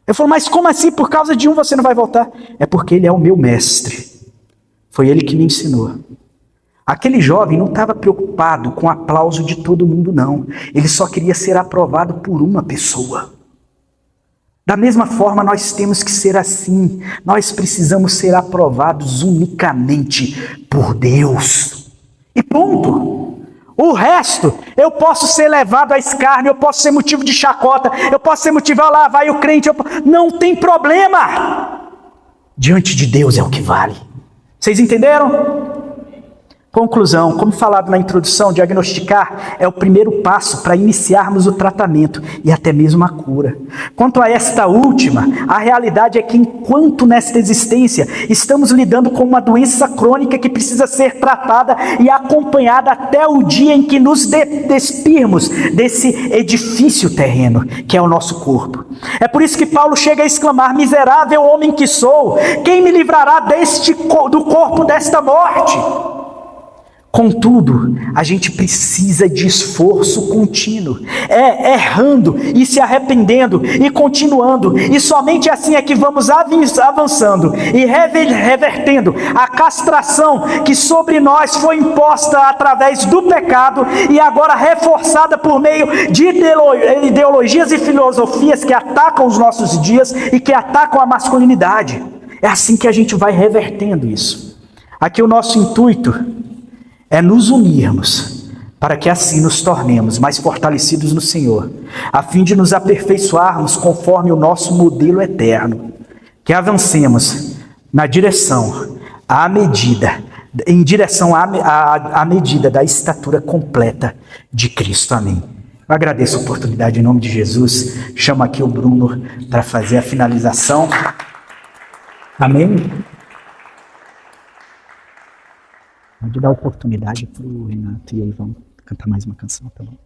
Eu falo: mas como assim? Por causa de um você não vai voltar? É porque ele é o meu mestre. Foi ele que me ensinou. Aquele jovem não estava preocupado com o aplauso de todo mundo, não. Ele só queria ser aprovado por uma pessoa. Da mesma forma, nós temos que ser assim. Nós precisamos ser aprovados unicamente por Deus. E ponto. O resto, eu posso ser levado a escárnio, eu posso ser motivo de chacota, eu posso ser motivo, lá vai o crente, não tem problema. Diante de Deus é o que vale. Vocês entenderam? Conclusão, como falado na introdução, diagnosticar é o primeiro passo para iniciarmos o tratamento e até mesmo a cura. Quanto a esta última, a realidade é que enquanto nesta existência estamos lidando com uma doença crônica que precisa ser tratada e acompanhada até o dia em que nos despirmos desse edifício terreno, que é o nosso corpo. É por isso que Paulo chega a exclamar: miserável homem que sou, quem me livrará do corpo desta morte? Contudo, a gente precisa de esforço contínuo, errando e se arrependendo e continuando, e somente assim é que vamos avançando e revertendo a castração que sobre nós foi imposta através do pecado e agora reforçada por meio de ideologias e filosofias que atacam os nossos dias e que atacam a masculinidade. É assim que a gente vai revertendo isso. Aqui o nosso intuito é nos unirmos, para que assim nos tornemos mais fortalecidos no Senhor, a fim de nos aperfeiçoarmos conforme o nosso modelo eterno, que avancemos na direção, em direção à medida da estatura completa de Cristo. Amém. Eu agradeço a oportunidade em nome de Jesus. Chamo aqui o Bruno para fazer a finalização. Amém. Pode dar oportunidade para o Renato e aí vamos cantar mais uma canção, tá bom?